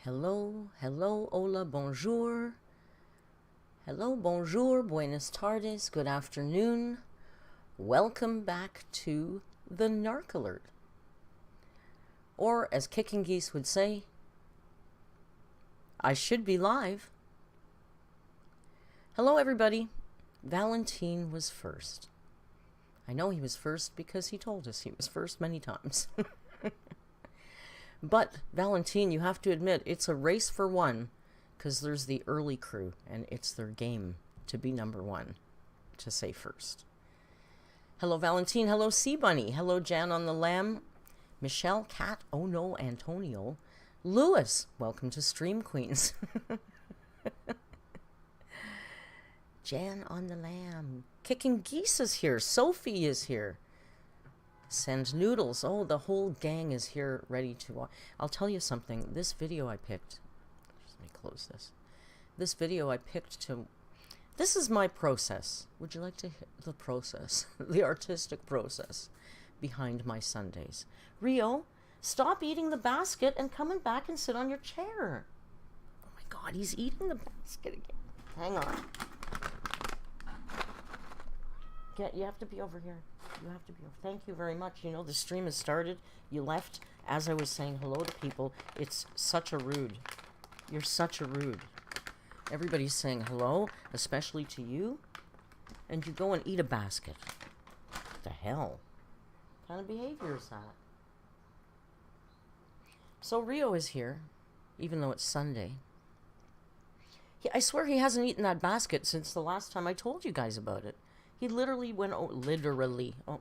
Hello, hello, hola, bonjour. Hello, bonjour, buenas tardes, good afternoon. Welcome back to the Narc Alert. Or, as Kicking Geese would say, I should be live. Hello, everybody. Valentine was first. I know he was first because he told us he was first many times. But, Valentine, you have to admit, it's a race for one, because there's the early crew, and it's their game to be number one, to say first. Hello, Valentine. Hello, Sea Bunny. Hello, Jan on the Lamb. Michelle, Cat, Oh No, Antonio. Lewis, welcome to Stream Queens. Jan on the Lamb. Kicking Geese is here. Sophie is here. Send Noodles. Oh, the whole gang is here ready to watch. I'll tell you something. This video I picked. Let me close this. This video I picked to... This is my process. Would you like to hear the process? The artistic process behind my Sundays. Rio, stop eating the basket and coming back and sit on your chair. Oh my God, he's eating the basket again. Hang on. You have to be over here. You have to be over. Thank you very much. You know, the stream has started. You left as I was saying hello to people. It's such a rude. You're such a rude. Everybody's saying hello, especially to you. And you go and eat a basket. What the hell? What kind of behavior is that? So Rio is here, even though it's Sunday. I swear he hasn't eaten that basket since the last time I told you guys about it. He literally went, literally. Oh,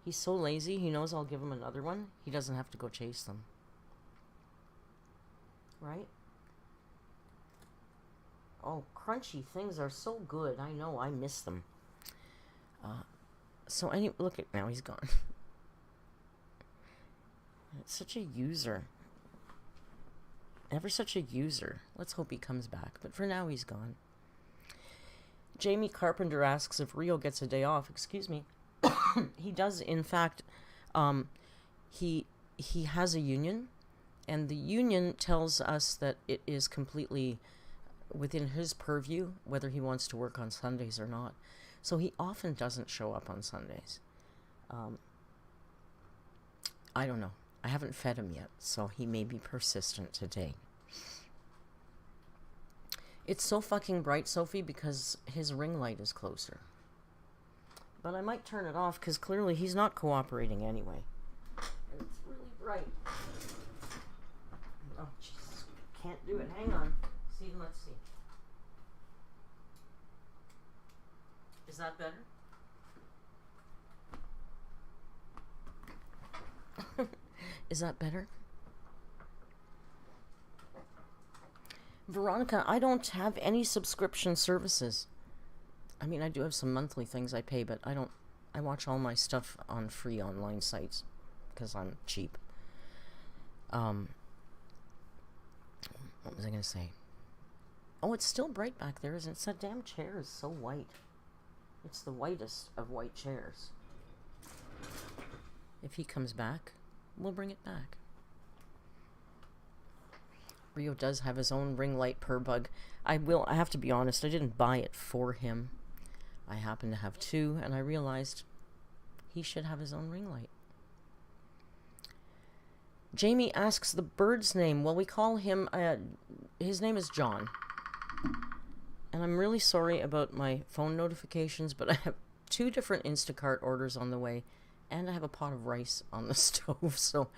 he's so lazy, he knows I'll give him another one. He doesn't have to go chase them. Right? Oh, crunchy things are so good. I know, I miss them. Look at, now he's gone. It's such a user. Ever such a user. Let's hope he comes back. But for now, he's gone. Jamie Carpenter asks if Rio gets a day off. Excuse me. He does, in fact. He has a union, and the union tells us that it is completely within his purview whether he wants to work on Sundays or not. So he often doesn't show up on Sundays. I don't know. I haven't fed him yet, so he may be persistent today. It's so fucking bright, Sophie, because his ring light is closer. But I might turn it off, because clearly he's not cooperating anyway. And it's really bright. Oh, Jesus. Can't do it. Hang on. See, let's see. Is that better? Is that better? Veronica, I don't have any subscription services. I mean, I do have some monthly things I pay, but I watch all my stuff on free online sites because I'm cheap. What was I going to say? Oh, it's still bright back there, isn't it? That damn chair is so white. It's the whitest of white chairs. If he comes back, we'll bring it back. Rio does have his own ring light per bug. I have to be honest, I didn't buy it for him. I happen to have two, and I realized he should have his own ring light. Jamie asks the bird's name. Well, we call him, his name is John. And I'm really sorry about my phone notifications, but I have 2 different Instacart orders on the way, and I have a pot of rice on the stove, so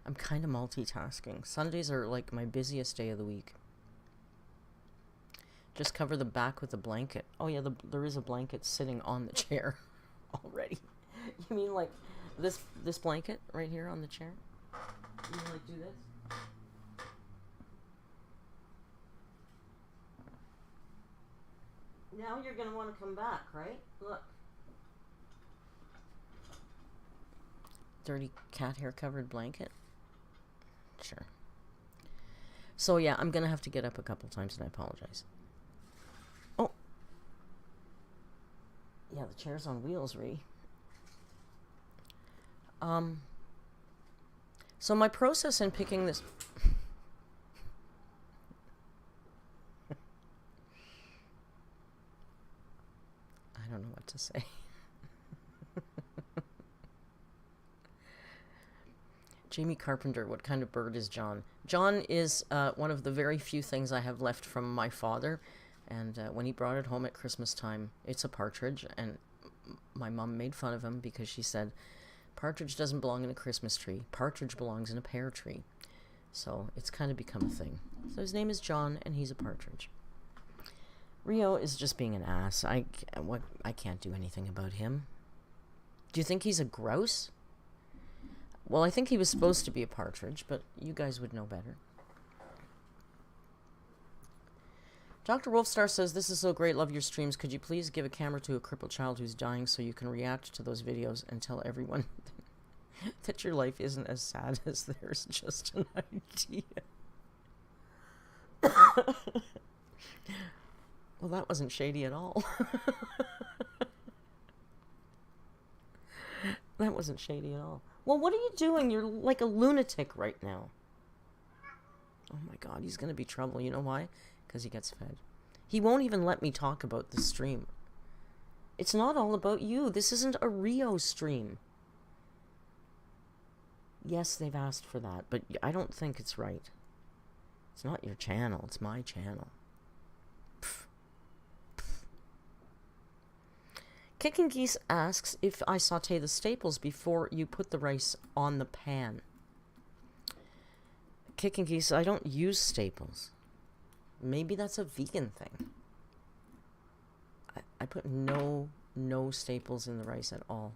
I'm kind of multitasking. Sundays are like my busiest day of the week. Just cover the back with a blanket. Oh yeah, there is a blanket sitting on the chair already. You mean like this blanket right here on the chair? You mean like do this? Now you're going to want to come back, right? Look. Dirty cat hair covered blanket. Sure. So yeah, I'm gonna have to get up a couple times, and I apologize. Oh. Yeah, the chair's on wheels, Ree. So my process in picking this... what to say. Jamie Carpenter, what kind of bird is John? John is one of the very few things I have left from my father. And when he brought it home at Christmas time, it's a partridge. And my mom made fun of him because she said, partridge doesn't belong in a Christmas tree. Partridge belongs in a pear tree. So it's kind of become a thing. So his name is John, and he's a partridge. Rio is just being an ass. I can't do anything about him. Do you think he's a grouse? Well, I think he was supposed to be a partridge, but you guys would know better. Dr. Wolfstar says, this is so great, love your streams. Could you please give a camera to a crippled child who's dying so you can react to those videos and tell everyone that your life isn't as sad as theirs, just an idea. Well, that wasn't shady at all. That wasn't shady at all. Well, what are you doing? You're like a lunatic right now. Oh my God, he's going to be trouble. You know why? Because he gets fed. He won't even let me talk about the stream. It's not all about you. This isn't a Rio stream. Yes, they've asked for that, but I don't think it's right. It's not your channel. It's my channel. Pff. Pff. Kicking Geese asks if I saute the staples before you put the rice on the pan. Kicking Geese, I don't use staples. Maybe that's a vegan thing. I put no staples in the rice at all.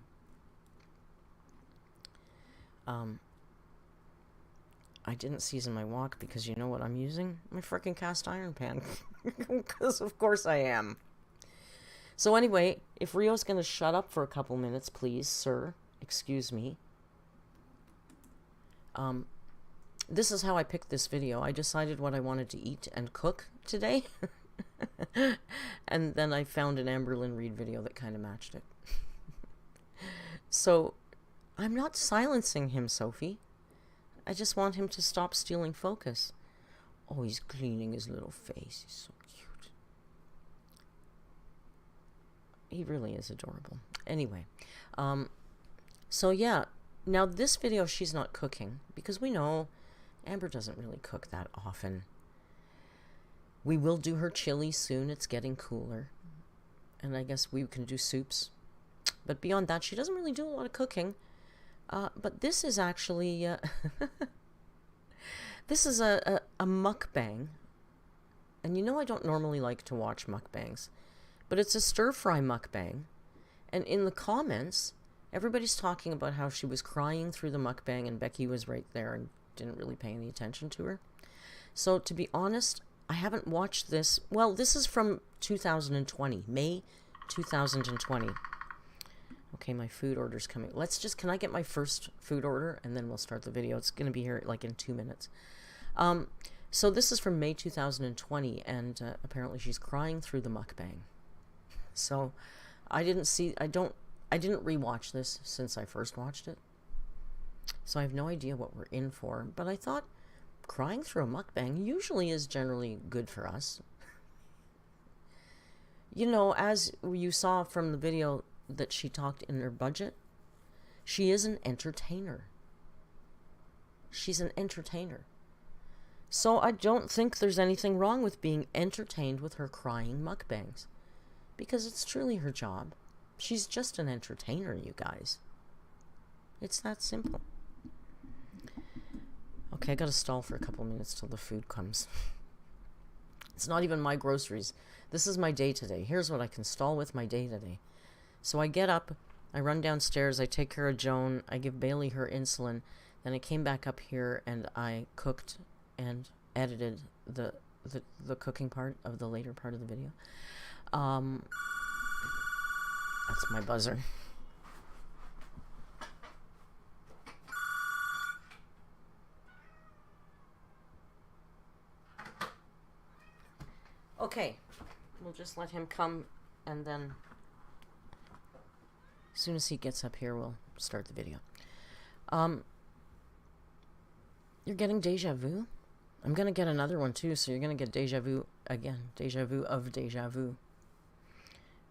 I didn't season my wok because you know what I'm using? My frickin' cast iron pan. Because of course I am. So anyway, if Rio's gonna shut up for a couple minutes, please, sir. Excuse me. This is how I picked this video. I decided what I wanted to eat and cook today. And then I found an AMBERLYNN Reid video that kind of matched it. So, I'm not silencing him, Sophie. I just want him to stop stealing focus. Oh, he's cleaning his little face. He's so cute. He really is adorable. Anyway, so yeah. Now this video, she's not cooking because we know Amber doesn't really cook that often. We will do her chili soon. It's getting cooler. And I guess we can do soups. But beyond that, she doesn't really do a lot of cooking. But this is actually... this is a mukbang. And you know I don't normally like to watch mukbangs. But it's a stir-fry mukbang. And in the comments, everybody's talking about how she was crying through the mukbang and Becky was right there and didn't really pay any attention to her. So to be honest, I haven't watched this. Well, this is from 2020, May 2020. Okay, my food order's coming. Can I get my first food order and then we'll start the video. It's going to be here like in 2 minutes. So this is from May 2020 and apparently she's crying through the mukbang. So I didn't rewatch this since I first watched it. So I have no idea what we're in for, but I thought crying through a mukbang usually is generally good for us. You know, as you saw from the video that she talked in her budget, she is an entertainer. She's an entertainer. So I don't think there's anything wrong with being entertained with her crying mukbangs, because it's truly her job. She's just an entertainer, you guys. It's that simple. Okay, I gotta stall for a couple minutes till the food comes. It's not even my groceries. This is my day today. Here's what I can stall with my day today. So I get up, I run downstairs, I take care of Joan, I give Bailey her insulin, then I came back up here and I cooked and edited the cooking part of the later part of the video. That's my buzzer. Okay, we'll just let him come, and then as soon as he gets up here, we'll start the video. You're getting deja vu? I'm gonna get another one too, so you're gonna get deja vu again. Deja vu of deja vu.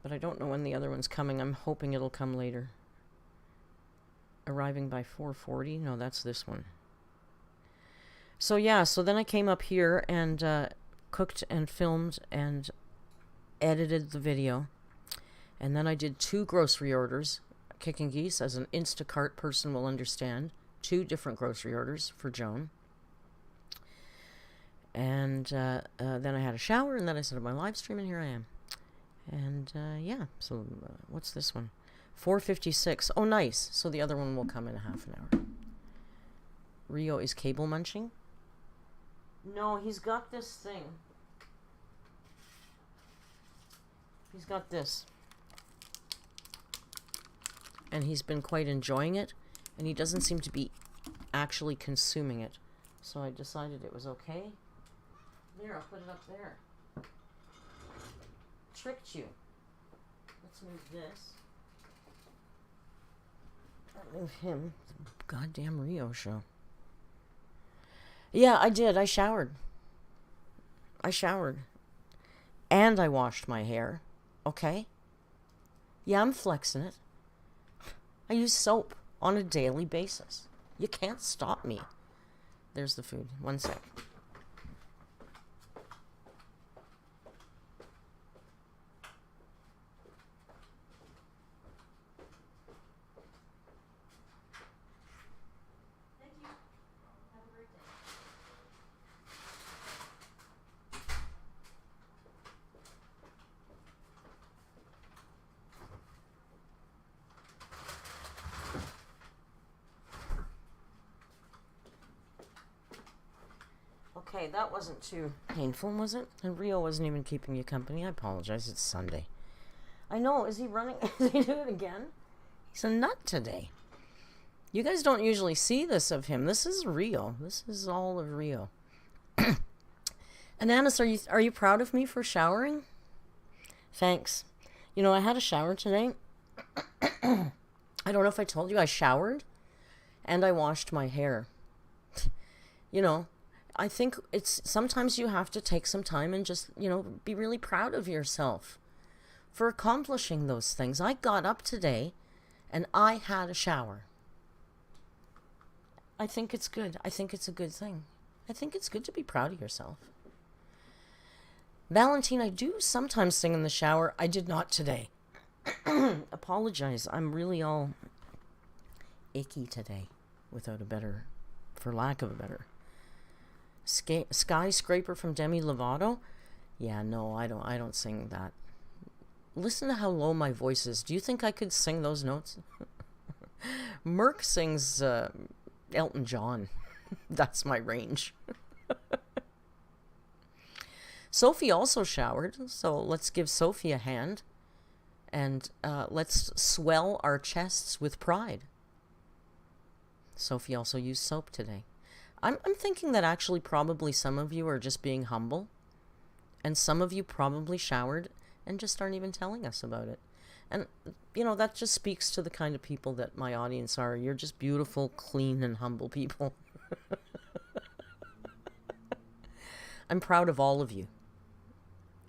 But I don't know when the other one's coming. I'm hoping it'll come later. Arriving by 4:40. No, that's this one. So yeah, so then I came up here and cooked and filmed and edited the video. And then I did 2 grocery orders. Kicking geese, as an Instacart person will understand. 2 different grocery orders for Joan. And then I had a shower, and then I set up my live stream, and here I am. And yeah, so what's this one? 4:56. Oh, nice. So the other one will come in a half an hour. Rio is cable munching. No, he's got this thing. He's got this. And he's been quite enjoying it. And he doesn't seem to be actually consuming it. So I decided it was okay. There, I'll put it up there. Tricked you. Let's move this. I'll move him. Goddamn Rio show. Yeah, I did. I showered. And I washed my hair. Okay? Yeah, I'm flexing it. I use soap on a daily basis. You can't stop me. There's the food. One sec. Okay, that wasn't too painful, was it? And Rio wasn't even keeping you company. I apologize. It's Sunday. I know. Is he running? Is he doing it again? He's a nut today. You guys don't usually see this of him. This is Rio. This is all of Rio. Ananas, are you proud of me for showering? Thanks. You know, I had a shower today. I don't know if I told you I showered and I washed my hair. You know, I think it's sometimes you have to take some time and just, you know, be really proud of yourself for accomplishing those things. I got up today and I had a shower. I think it's good. I think it's a good thing. I think it's good to be proud of yourself. Valentine, I do sometimes sing in the shower. I did not today. Apologize. I'm really all icky today, for lack of a better. Skyscraper from Demi Lovato? Yeah, no, I don't sing that. Listen to how low my voice is. Do you think I could sing those notes? Merc sings Elton John. That's my range. Sophie also showered, so let's give Sophie a hand. And let's swell our chests with pride. Sophie also used soap today. I'm thinking that actually probably some of you are just being humble. And some of you probably showered and just aren't even telling us about it. And, you know, that just speaks to the kind of people that my audience are. You're just beautiful, clean, and humble people. I'm proud of all of you.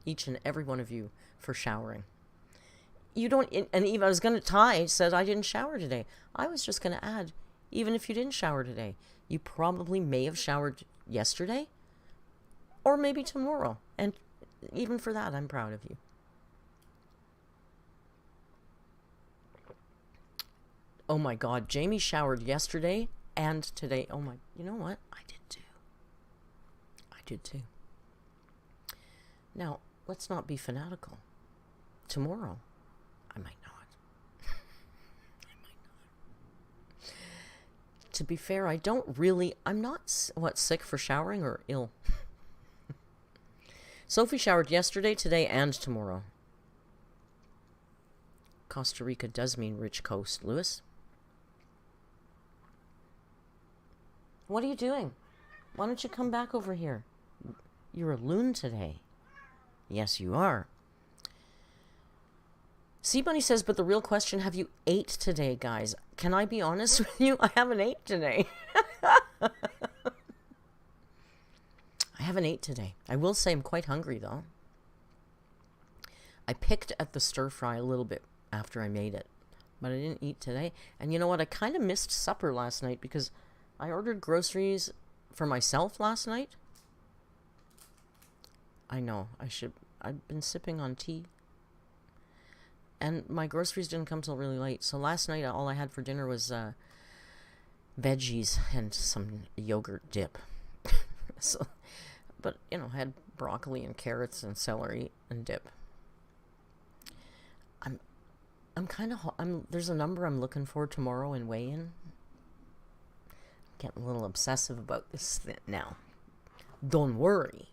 Each and every one of you for showering. You don't, and Eva, I was going to, Ty said I didn't shower today. I was just going to add, even if you didn't shower today, you probably may have showered yesterday or maybe tomorrow. And even for that, I'm proud of you. Oh my God, Jamie showered yesterday and today. Oh my, you know what? I did too. Now, let's not be fanatical. Tomorrow, I might not. To be fair, I'm not, sick for showering or ill? Sophie showered yesterday, today, and tomorrow. Costa Rica does mean rich coast, Lewis. What are you doing? Why don't you come back over here? You're a loon today. Yes, you are. Sea Bunny says, but the real question, have you ate today, guys? Can I be honest with you? I haven't ate today. I haven't ate today. I will say I'm quite hungry, though. I picked at the stir fry a little bit after I made it, but I didn't eat today. And you know what? I kind of missed supper last night because I ordered groceries for myself last night. I know, I've been sipping on tea. And my groceries didn't come till really late. So last night, all I had for dinner was veggies and some yogurt dip. So, but, you know, I had broccoli and carrots and celery and dip. There's a number I'm looking for tomorrow in weigh-in. I'm getting a little obsessive about this now. Don't worry,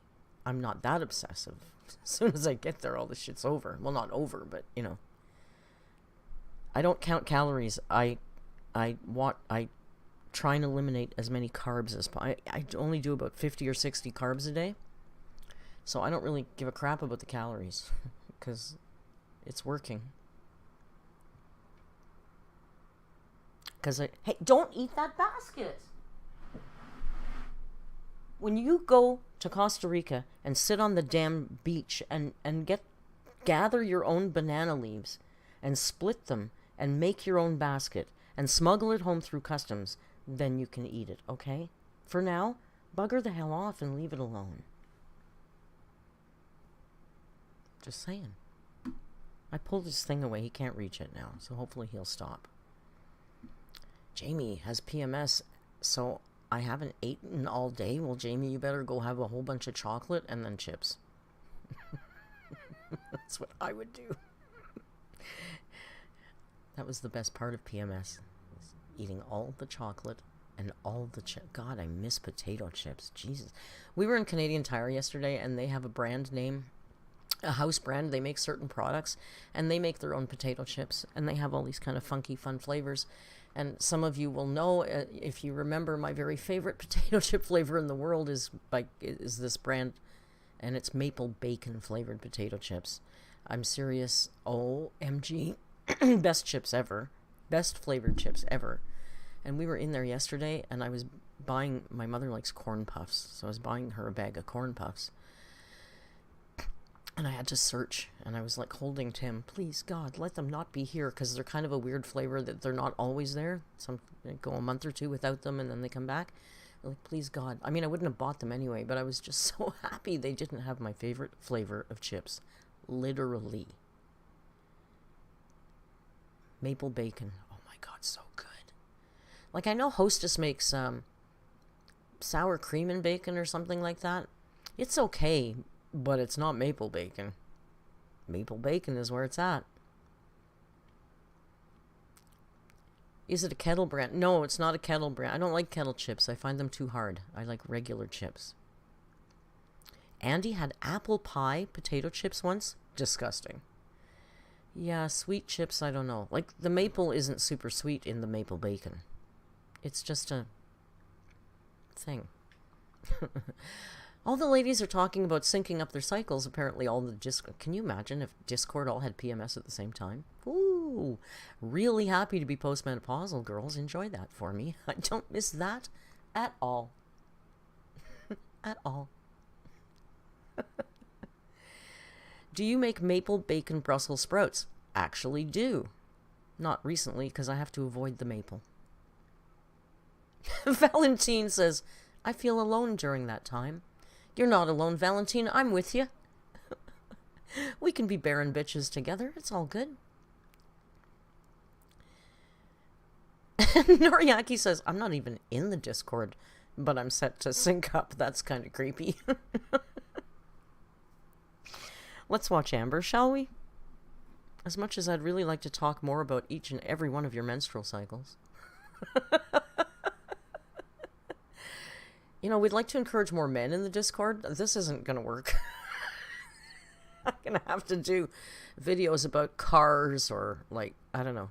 I'm not that obsessive. As soon as I get there, all this shit's over. Well, not over, but, you know. I don't count calories. I try and eliminate as many carbs as possible. I only do about 50 or 60 carbs a day. So I don't really give a crap about the calories. Because it's working. Hey, don't eat that basket! When you go to Costa Rica and sit on the damn beach and gather your own banana leaves and split them and make your own basket and smuggle it home through customs, then you can eat it, okay? For now, bugger the hell off and leave it alone. Just saying. I pulled his thing away. He can't reach it now, so hopefully he'll stop. Jamie has PMS, so I haven't eaten all day. Well, Jamie, you better go have a whole bunch of chocolate and then chips. That's what I would do. That was the best part of PMS. Eating all the chocolate and all the chips. God, I miss potato chips. Jesus. We were in Canadian Tire yesterday, and they have a brand name, a house brand. They make certain products, and they make their own potato chips, and they have all these kind of funky, fun flavors. And some of you will know, if you remember, my very favorite potato chip flavor in the world is this brand, and it's maple bacon flavored potato chips. I'm serious. OMG. Best chips ever. Best flavored chips ever. And we were in there yesterday, and I was buying, my mother likes corn puffs, so I was buying her a bag of corn puffs. And I had to search, and I was like holding Tim, please God, let them not be here, because they're kind of a weird flavor that they're not always there. Some go a month or two without them, and then they come back. I'm like, please God. I mean, I wouldn't have bought them anyway, but I was just so happy they didn't have my favorite flavor of chips. Literally. Maple bacon. Oh my God, so good. Like, I know Hostess makes sour cream and bacon or something like that. It's okay, but it's not maple bacon. Maple bacon is where it's at. Is it a Kettle brand? No, it's not a Kettle brand. I don't like Kettle chips. I find them too hard. I like regular chips. Andy had apple pie potato chips once. Disgusting. Yeah, sweet chips, I don't know. Like, the maple isn't super sweet in the maple bacon. It's just a thing. All the ladies are talking about syncing up their cycles. Apparently all the Discord... Can you imagine if Discord all had PMS at the same time? Ooh, really happy to be postmenopausal, girls. Enjoy that for me. I don't miss that at all. At all. Do you make maple bacon Brussels sprouts? Actually do. Not recently, because I have to avoid the maple. Valentine says, I feel alone during that time. You're not alone, Valentine. I'm with you. We can be barren bitches together. It's all good. Noriaki says, I'm not even in the Discord, but I'm set to sync up. That's kind of creepy. Let's watch Amber, shall we? As much as I'd really like to talk more about each and every one of your menstrual cycles. You know, we'd like to encourage more men in the Discord. This isn't going to work. I'm going to have to do videos about cars or, like, I don't know,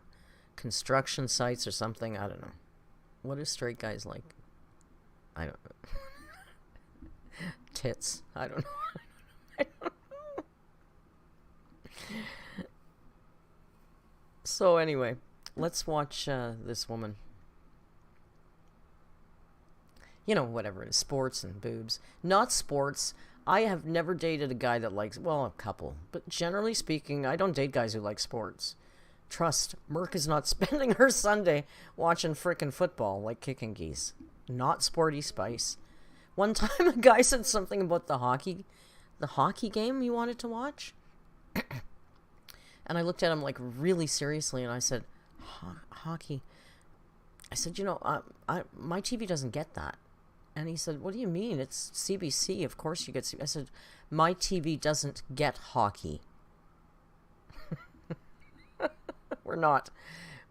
construction sites or something. I don't know. What do straight guys like? I don't know. Tits. I don't know. I don't know. So anyway, let's watch this woman. You know, whatever it is, sports and boobs. Not sports. I have never dated a guy that likes, well, a couple, but generally speaking, I don't date guys who like sports. Trust, Merc is not spending her Sunday watching frickin' football like kicking geese. Not Sporty Spice. One time a guy said something about the hockey game you wanted to watch. And I looked at him like really seriously and I said, hockey. I said, my TV doesn't get that. And he said, what do you mean? It's CBC. Of course you get CBC. I said, my TV doesn't get hockey.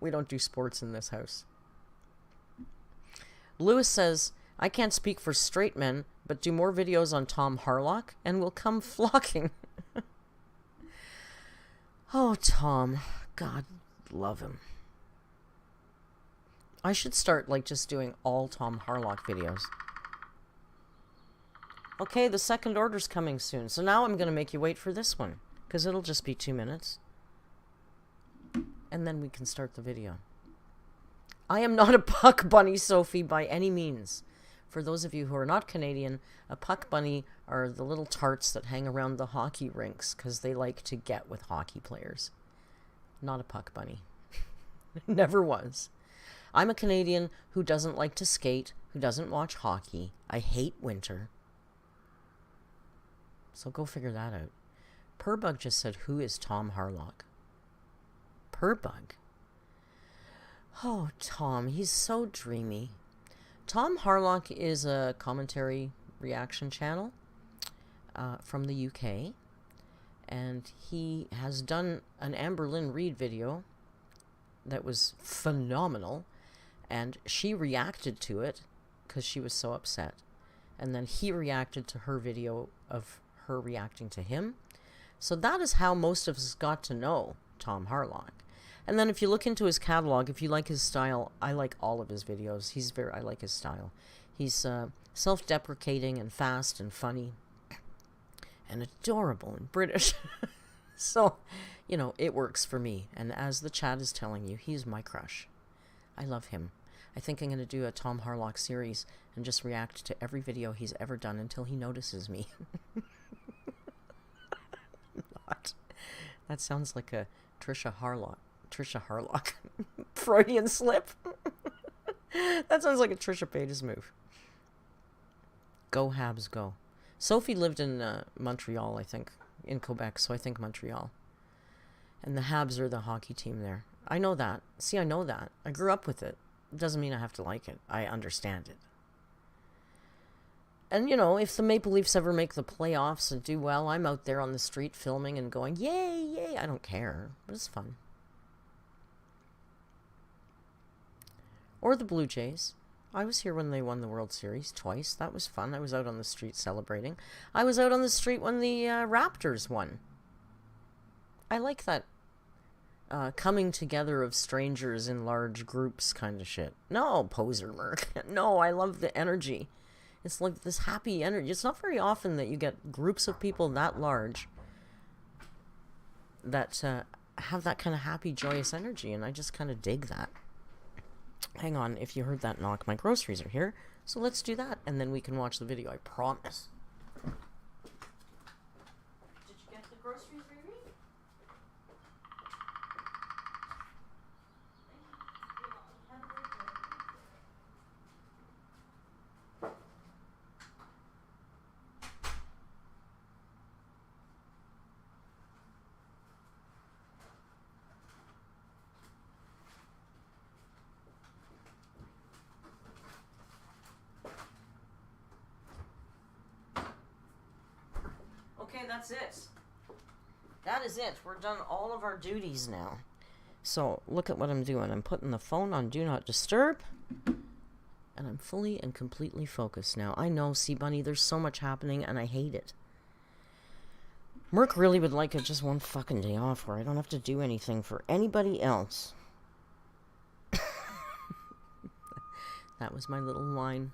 We don't do sports in this house. Lewis says, I can't speak for straight men, but do more videos on Tom Harlock and will come flocking. Oh, Tom. God, love him. I should start, like, just doing all Tom Harlock videos. Okay, the second order's coming soon, so now I'm going to make you wait for this one, because it'll just be 2 minutes. And then we can start the video. I am not a puck bunny, Sophie, by any means. For those of you who are not Canadian, a puck bunny are the little tarts that hang around the hockey rinks, because they like to get with hockey players. Not a puck bunny. Never was. I'm a Canadian who doesn't like to skate, who doesn't watch hockey. I hate winter. So go figure that out. Purbug just said, who is Tom Harlock? Purbug? Oh, Tom, he's so dreamy. Tom Harlock is a commentary reaction channel from the UK. And he has done an AMBERLYNN Reid video that was phenomenal. And she reacted to it because she was so upset. And then he reacted to her video of her reacting to him. So that is how most of us got to know Tom Harlock. And then if you look into his catalog, if you like his style, I like all of his videos. I like his style. He's self-deprecating and fast and funny and adorable and British. So, it works for me. And as the chat is telling you, he's my crush. I love him. I think I'm going to do a Tom Harlock series and just react to every video he's ever done until he notices me. Not. That sounds like a Trisha Harlock. Freudian slip. That sounds like a Trisha Paytas move. Go Habs, go. Sophie lived in Montreal, I think. In Quebec, so I think Montreal. And the Habs are the hockey team there. I know that. See, I know that. I grew up with it. It doesn't mean I have to like it. I understand it. And, if the Maple Leafs ever make the playoffs and do well, I'm out there on the street filming and going, yay, yay. I don't care, but it's fun. Or the Blue Jays. I was here when they won the World Series twice. That was fun. I was out on the street celebrating. I was out on the street when the Raptors won. I like that coming together of strangers in large groups kind of shit. No, poser Merc. No, I love the energy. It's like this happy energy. It's not very often that you get groups of people that large that have that kind of happy, joyous energy, and I just kind of dig that. Hang on, if you heard that knock, my groceries are here, so let's do that, and then we can watch the video, I promise. Did you get the groceries, Riri? Okay, that's it. That is it. We're done all of our duties now. So, look at what I'm doing. I'm putting the phone on Do Not Disturb. And I'm fully and completely focused now. I know, Sea Bunny, there's so much happening, and I hate it. Merc really would like just one fucking day off where I don't have to do anything for anybody else. That was my little line.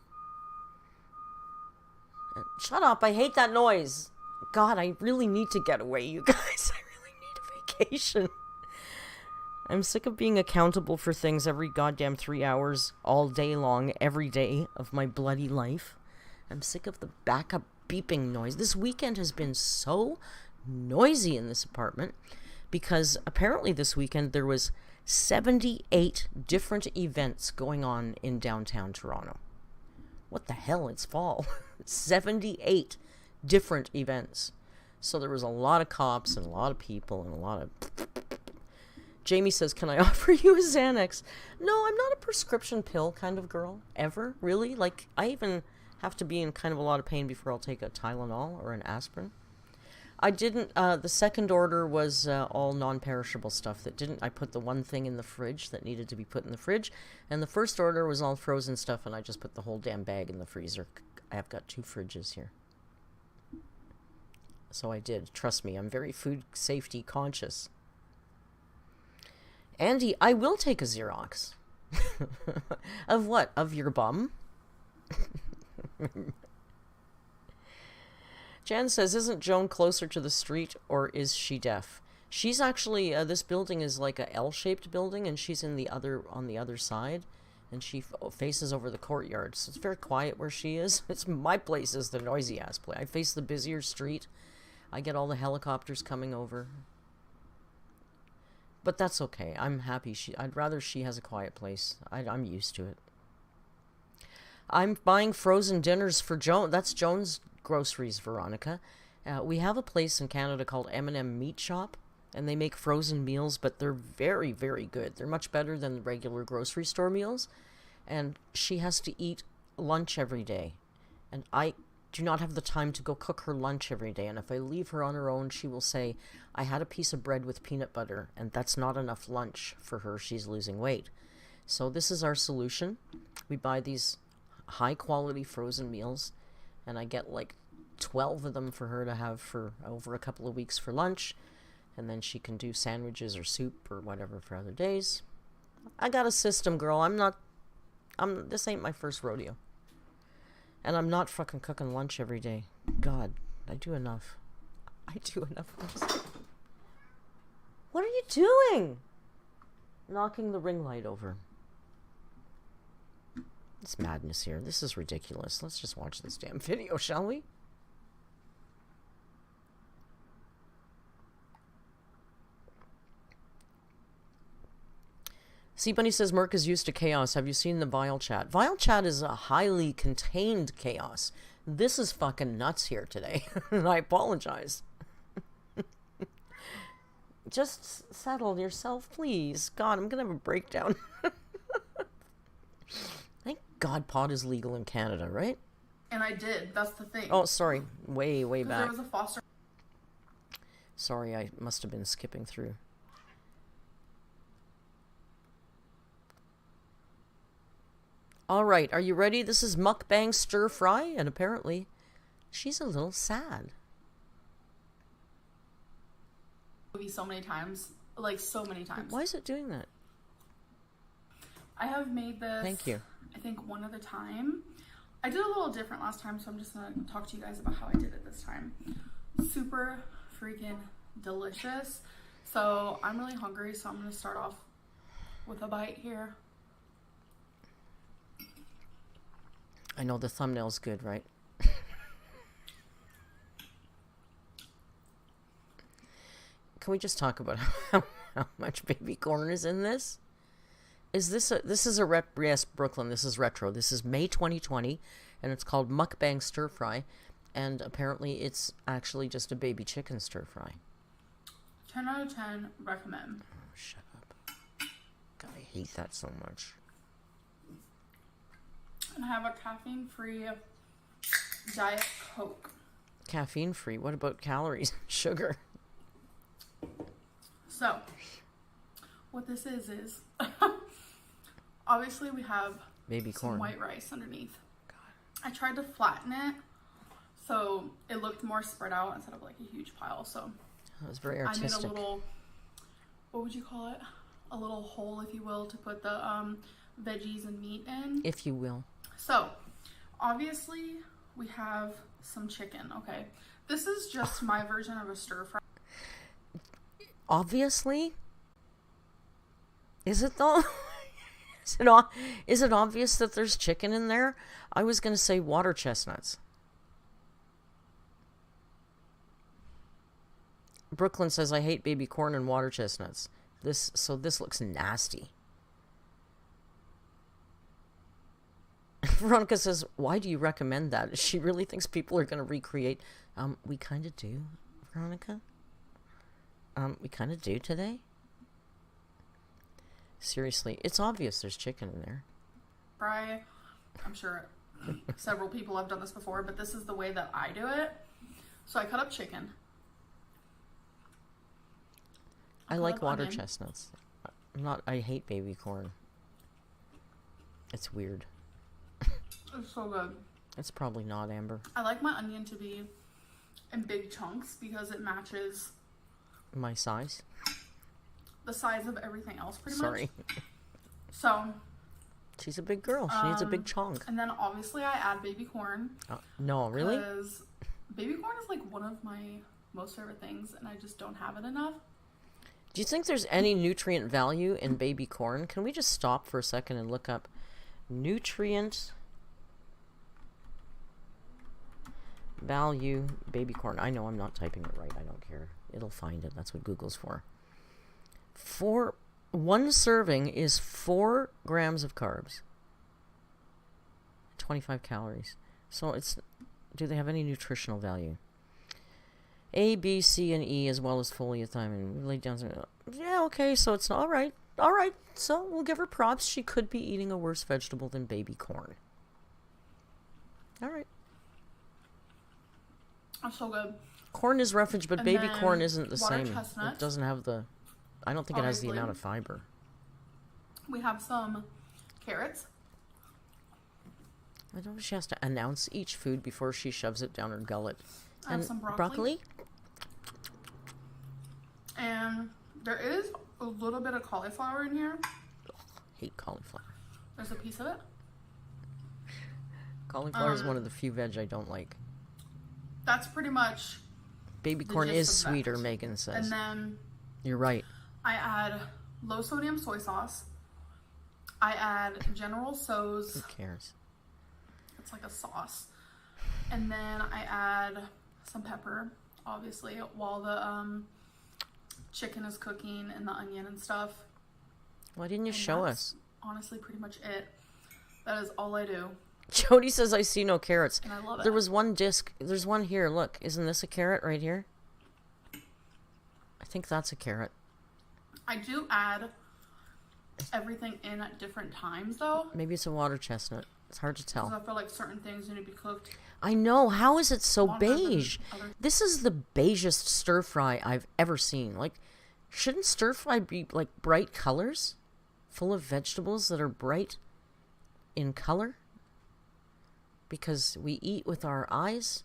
Shut up, I hate that noise. God, I really need to get away, you guys. I really need a vacation. I'm sick of being accountable for things every goddamn 3 hours, all day long, every day of my bloody life. I'm sick of the backup beeping noise. This weekend has been so noisy in this apartment because apparently this weekend there was 78 different events going on in downtown Toronto. What the hell? It's fall. 78 different events. So there was a lot of cops and a lot of people and a lot of... Jamie says, can I offer you a Xanax? No, I'm not a prescription pill kind of girl. Ever. Really? Like, I even have to be in kind of a lot of pain before I'll take a Tylenol or an aspirin. I didn't... the second order was all non-perishable stuff that didn't... I put the one thing in the fridge that needed to be put in the fridge. And the first order was all frozen stuff, and I just put the whole damn bag in the freezer. I have got 2 fridges here. So I did. Trust me, I'm very food safety conscious. Andy, I will take a Xerox. Of what? Of your bum? Jan says, isn't Joan closer to the street, or is she deaf? She's actually, this building is like a L-shaped building, and she's on the other side, and she faces over the courtyard, so it's very quiet where she is. My place is the noisy-ass place. I face the busier street. I get all the helicopters coming over. But that's okay. I'm happy. I'd rather she has a quiet place. I'm used to it. I'm buying frozen dinners for Joan. That's Joan's groceries, Veronica. We have a place in Canada called M&M Meat Shop, and they make frozen meals, but they're very, very good. They're much better than regular grocery store meals. And she has to eat lunch every day. And I do not have the time to go cook her lunch every day. And if I leave her on her own, she will say, I had a piece of bread with peanut butter, and that's not enough lunch for her. She's losing weight. So this is our solution. We buy these high-quality frozen meals, and I get like 12 of them for her to have for over a couple of weeks for lunch, and then she can do sandwiches or soup or whatever for other days. I got a system, girl. This ain't my first rodeo. And I'm not fucking cooking lunch every day. God, I do enough. I do enough. What are you doing? Knocking the ring light over. It's madness here. This is ridiculous. Let's just watch this damn video, shall we? Sea Bunny says, Merc is used to chaos. Have you seen the Vile Chat? Vile Chat is a highly contained chaos. This is fucking nuts here today. And I apologize. Just settle yourself, please. God, I'm going to have a breakdown. Thank God pot is legal in Canada, right? And I did. That's the thing. Oh, sorry. Way back. There was a foster... Sorry, I must have been skipping through. All right, are you ready? This is mukbang stir fry, and apparently she's a little sad. So many times, like so many times. Why is it doing that? I have made this. Thank you. I think one at a time. I did a little different last time, so I'm just gonna talk to you guys about how I did it this time. Super freaking delicious. So I'm really hungry, so I'm gonna start off with a bite here. I know the thumbnail's good, right? Can we just talk about how much baby corn is in this? This is a yes, Brooklyn, this is retro. This is May 2020, and it's called Mukbang Stir Fry, and apparently it's actually just a baby chicken stir fry. 10 out of 10, recommend. Oh, shut up. God, I hate that so much. And I have a caffeine-free Diet Coke. Caffeine-free? What about calories? Sugar? So, what this is obviously we have baby some corn. White rice underneath. God. I tried to flatten it so it looked more spread out instead of like a huge pile. So that was very artistic. I made a little, what would you call it? A little hole, if you will, to put the veggies and meat in. If you will. So, obviously, we have some chicken, okay? This is just my version of a stir fry. Obviously? Is it though? Is it obvious that there's chicken in there? I was going to say water chestnuts. Brooklyn says, I hate baby corn and water chestnuts. This looks nasty. Veronica says, why do you recommend that? She really thinks people are going to recreate. We kind of do, Veronica. We kind of do today. Seriously, it's obvious there's chicken in there. Fry, I'm sure several people have done this before, but this is the way that I do it. So I cut up chicken. I like water chestnuts. I hate baby corn. It's weird. It's so good. It's probably not, Amber. I like my onion to be in big chunks because it matches my size. The size of everything else, pretty Sorry. much. So she's a big girl. She needs a big chunk. And then obviously I add baby corn. No, really? Because baby corn is like one of my most favorite things, and I just don't have it enough. Do you think there's any nutrient value in baby corn? Can we just stop for a second and look up nutrient value baby corn? I know I'm not typing it right. I don't care. It'll find it. That's what Google's for. One serving is 4 grams of carbs, 25 calories. So do they have any nutritional value? A, B, C, and E, as well as foliothiamine. Laid down some, yeah, okay, so it's all right. All right, so we'll give her props. She could be eating a worse vegetable than baby corn. All right. That's so good. Corn is refuge, but baby corn isn't the water same. chestnuts. It doesn't have the... I don't think it has the amount of fiber. We have some carrots. I don't know if she has to announce each food before she shoves it down her gullet. I have some broccoli. And there is a little bit of cauliflower in here. Hate cauliflower. There's a piece of it. Cauliflower is one of the few veg I don't like. That's pretty much... Baby corn is sweeter, Megan says. And then... You're right. I add low sodium soy sauce. I add General Tso's. Who cares? It's like a sauce. And then I add some pepper, obviously, while the chicken is cooking and the onion and stuff. Why didn't you show us? Honestly, pretty much it. That is all I do. Jody says, I see no carrots. And I love it. There was one disc. There's one here. Look, isn't this a carrot right here? I think that's a carrot. I do add everything in at different times, though. Maybe it's a water chestnut. It's hard to tell. Because I feel like certain things need to be cooked. I know. How is it so beige? This is the beigest stir fry I've ever seen. Like, shouldn't stir fry be like bright colors? Full of vegetables that are bright in color? Because we eat with our eyes?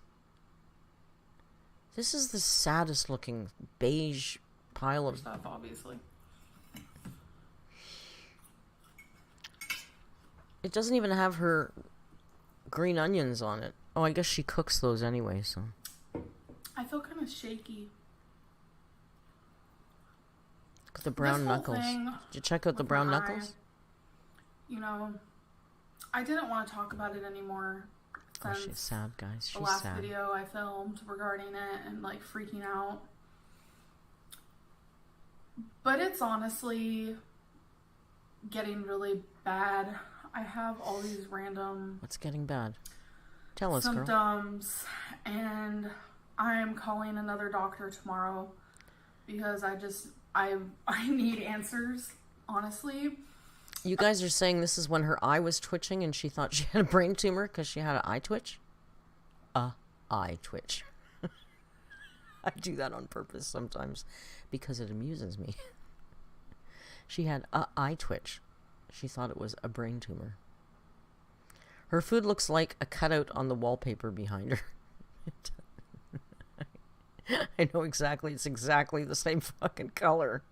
This is the saddest looking beige pile of stuff, obviously. It doesn't even have her green onions on it. Oh, I guess she cooks those anyway, so. I feel kind of shaky. Look at the brown knuckles. Did you check out the brown knuckles? You know, I didn't want to talk about it anymore. Oh, she's sad, guys. She's sad. The last video I filmed regarding it and like freaking out. But it's honestly getting really bad. I have all these random... What's getting bad? Tell us, girl. Symptoms. And I'm calling another doctor tomorrow because I need answers, honestly. You guys are saying this is when her eye was twitching and she thought she had a brain tumor because she had an eye twitch? Eye twitch. I do that on purpose sometimes because it amuses me. She had a eye twitch. She thought it was a brain tumor. Her food looks like a cutout on the wallpaper behind her. I know exactly. It's exactly the same fucking color.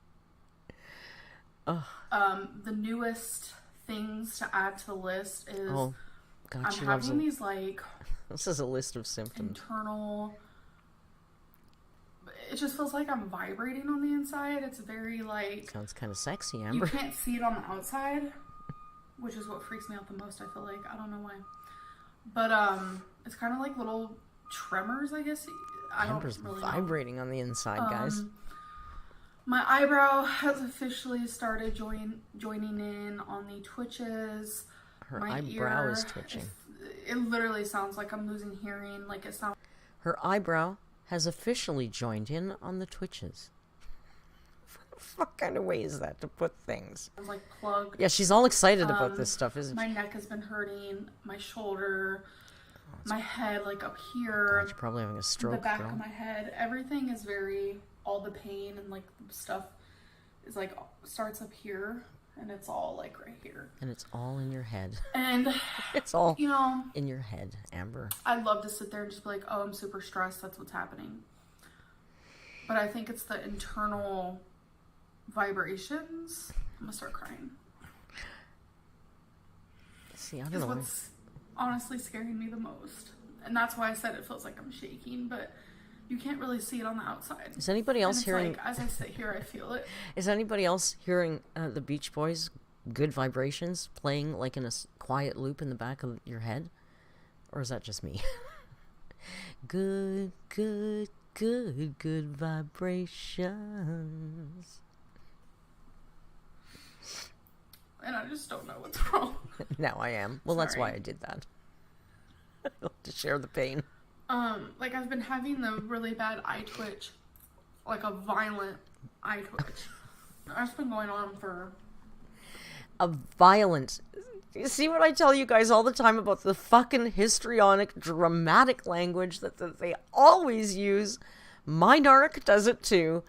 The newest things to add to the list is I'm having these like... This is a list of symptoms. Internal... It just feels like I'm vibrating on the inside. It's very like... Sounds kind of sexy, Amber. You can't see it on the outside, which is what freaks me out the most, I feel like. I don't know why. But it's kind of like little tremors, I guess. I don't Amber's really know. vibrating on the inside, guys. My eyebrow has officially started joining in on the twitches. Her My eyebrow ear is twitching. It literally sounds like I'm losing hearing. Like it sounds. Her eyebrow has officially joined in on the twitches. What kind of way is that to put things? Like plugged. Yeah, she's all excited about this stuff, isn't My she? neck has been hurting. My shoulder. My head, like up here. God, you're probably having a stroke, The back girl. of my head. Everything is very. All the pain and like the stuff is like starts up here and it's all like right here. And it's all in your head. And It's all you know, in your head, Amber. I'd love to sit there and just be like, oh, I'm super stressed. That's what's happening. But I think it's the internal vibrations. I'm gonna start crying. See, I don't Is know. what's honestly scaring me the most. And that's why I said it feels like I'm shaking, but you can't really see it on the outside. Is anybody else and it's hearing? like, as I sit here, I feel it. Is anybody else hearing the Beach Boys' "Good Vibrations" playing like in a quiet loop in the back of your head, or is that just me? Good, good, good, good vibrations. And I just don't know what's wrong. Now I am. Well, that's why Sorry. I did that. To share the pain. Like I've been having the really bad eye twitch, like a violent eye twitch. That's been going on for. A violent. You see what I tell you guys all the time about the fucking histrionic, dramatic language that they always use? My narc does it too.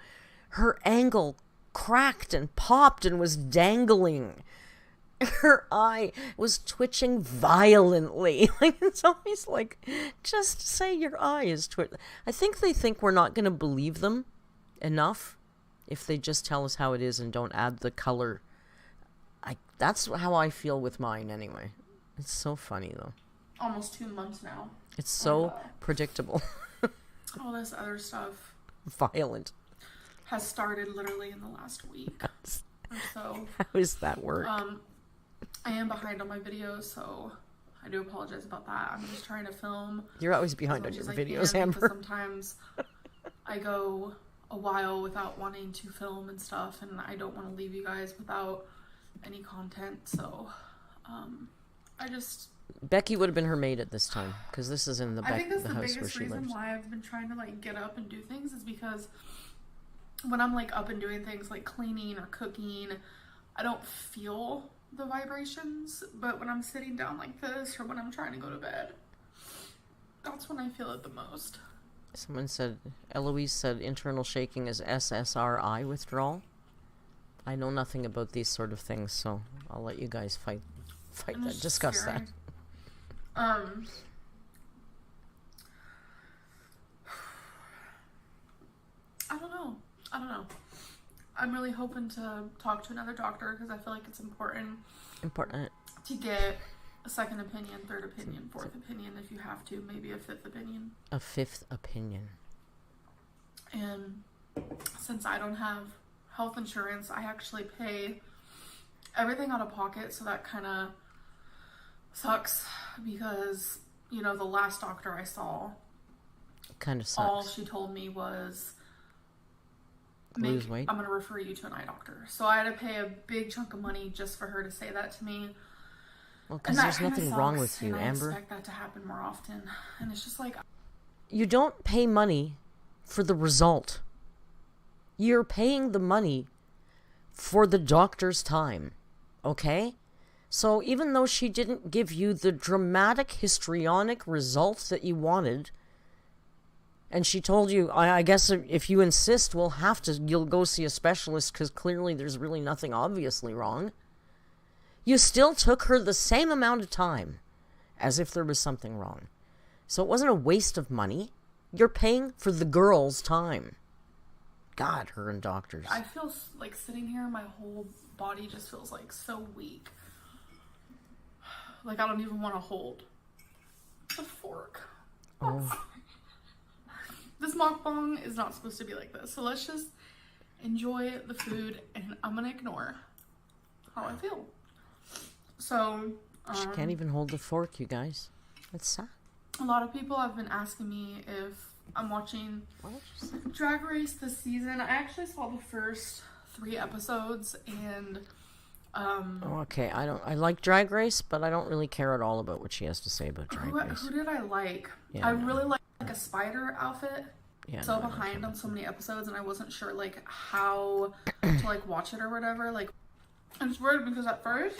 Her angle cracked and popped and was dangling. Her eye was twitching violently. Like, it's always like, just say your eye is twitching. I think they think we're not going to believe them enough if they just tell us how it is and don't add the color. That's how I feel with mine anyway. It's so funny though. Almost 2 months now. It's so predictable. All this other stuff Violent. has started literally in the last week or so. How does that work? I am behind on my videos, so I do apologize about that. I'm just trying to film. You're always behind on as your much as I videos, can, Amber. because sometimes I go a while without wanting to film and stuff, and I don't want to leave you guys without any content. So, I just. Becky would have been her maid at this time, because this is in the, I think that's the the house where biggest she reason lives. why I've been trying to like get up and do things is because when I'm like up and doing things like cleaning or cooking, I don't feel the vibrations, but when I'm sitting down like this or when I'm trying to go to bed, that's when I feel it the most. Someone said, Eloise said internal shaking is SSRI withdrawal. I know nothing about these sort of things, so I'll let you guys fight And that, it's discuss scary. that. I don't know. I'm really hoping to talk to another doctor because I feel like it's important Important. to get a second opinion, third opinion, fourth opinion if you have to, maybe a fifth opinion. A fifth opinion. And since I don't have health insurance, I actually pay everything out of pocket, so that kind of sucks because, you know, the last doctor I saw, Kind of all sucks. she told me was, Lose weight. I'm going to refer you to an eye doctor. So I had to pay a big chunk of money just for her to say that to me. Well, because And that there's kinda nothing wrong sucks, with you, and I Amber. expect that to happen more often. And it's just like, You don't pay money for the result. You're paying the money for the doctor's time. Okay? So even though she didn't give you the dramatic, histrionic results that you wanted, and she told you, I guess if you insist, you'll go see a specialist because clearly there's really nothing obviously wrong. You still took her the same amount of time as if there was something wrong. So it wasn't a waste of money. You're paying for the girl's time. God, her and doctors. I feel like sitting here, my whole body just feels like so weak. Like I don't even want to hold the fork. Oh. This mukbang is not supposed to be like this. So let's just enjoy the food and I'm going to ignore how I feel. So, She can't even hold the fork, you guys. That's sad. a lot of people have been asking me if I'm watching Drag Race this season. I actually saw the first 3 episodes, and okay, I like Drag Race, but I don't really care at all about what she has to say about Drag Race. Who did I like? Yeah, I really like a spider outfit. Yeah, so behind on so many episodes, and I wasn't sure like how to like watch it or whatever. Like, and it's weird because at first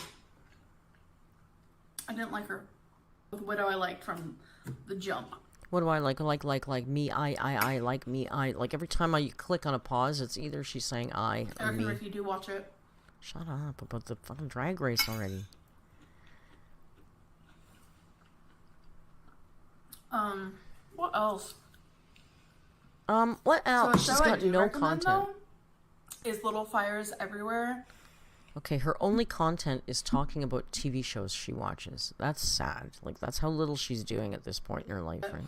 I didn't like her. With Widow, I liked from the jump. What do I like? Like me, I like me, I like every time I click on a pause, it's either she's saying I or me. If you do watch it. Shut up about the fucking Drag Race already. What else? What else? So She's got no content. Though, is Little Fires Everywhere. Okay, her only content is talking about TV shows she watches. That's sad. Like, that's how little she's doing at this point in her life, right?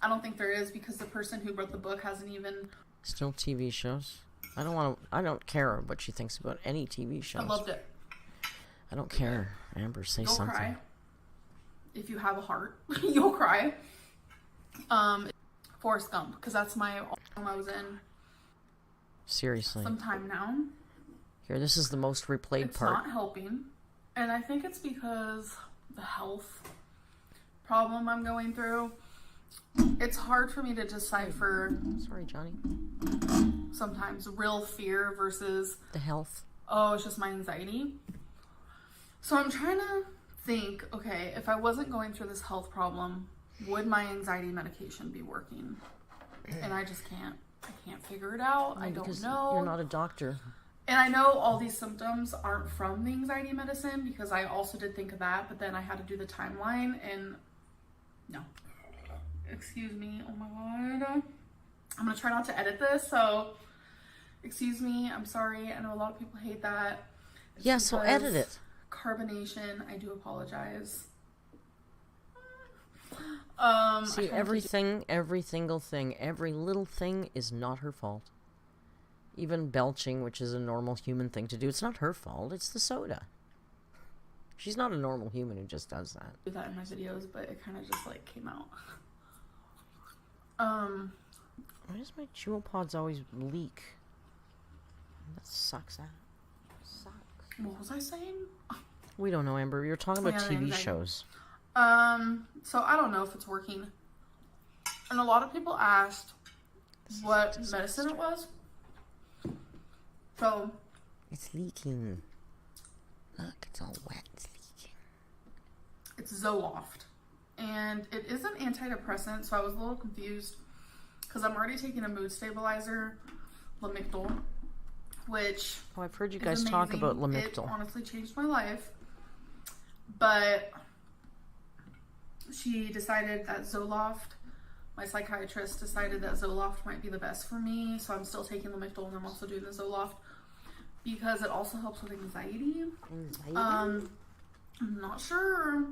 I don't think there is, because the person who wrote the book hasn't even... Still TV shows? I don't care what she thinks about any TV shows. I loved it. I don't care. Amber, say You'll something. Cry. If you have a heart, you'll cry. Forrest Gump, because that's my album I was in. Seriously. Sometime now. Here, this is the most replayed part. It's not helping. And I think it's because the health problem I'm going through. It's hard for me to decipher. Sorry, Johnny. Sometimes real fear versus the health. Oh, it's just my anxiety. So I'm trying to think, okay, if I wasn't going through this health problem, would my anxiety medication be working? And I just can't. I can't figure it out. No, I don't know. You're not a doctor. And I know all these symptoms aren't from the anxiety medicine, because I also did think of that, but then I had to do the timeline, and no. Excuse me. Oh my god. I'm going to try not to edit this, so excuse me. I'm sorry. I know a lot of people hate that. Yeah, so edit it. Carbonation. I do apologize. See, everything, every single thing, every little thing is not her fault. Even belching, which is a normal human thing to do, it's not her fault. It's the soda. She's not a normal human who just does that. I do that in my videos, but it kind of just like came out. Why does my jewel pods always leak? That sucks. That sucks. What was I saying? We don't know, Amber. You're talking about TV shows. So I don't know if it's working. And a lot of people asked what medicine it was. So it's leaking. Look, it's all wet. It's leaking. It's Zoloft. And it is an antidepressant, so I was a little confused because I'm already taking a mood stabilizer, Lamictal, which I've heard you guys talk about Lamictal. It honestly changed my life. But she decided that Zoloft, my psychiatrist decided that Zoloft might be the best for me, so I'm still taking Lamictal, and I'm also doing the Zoloft because it also helps with anxiety. I'm not sure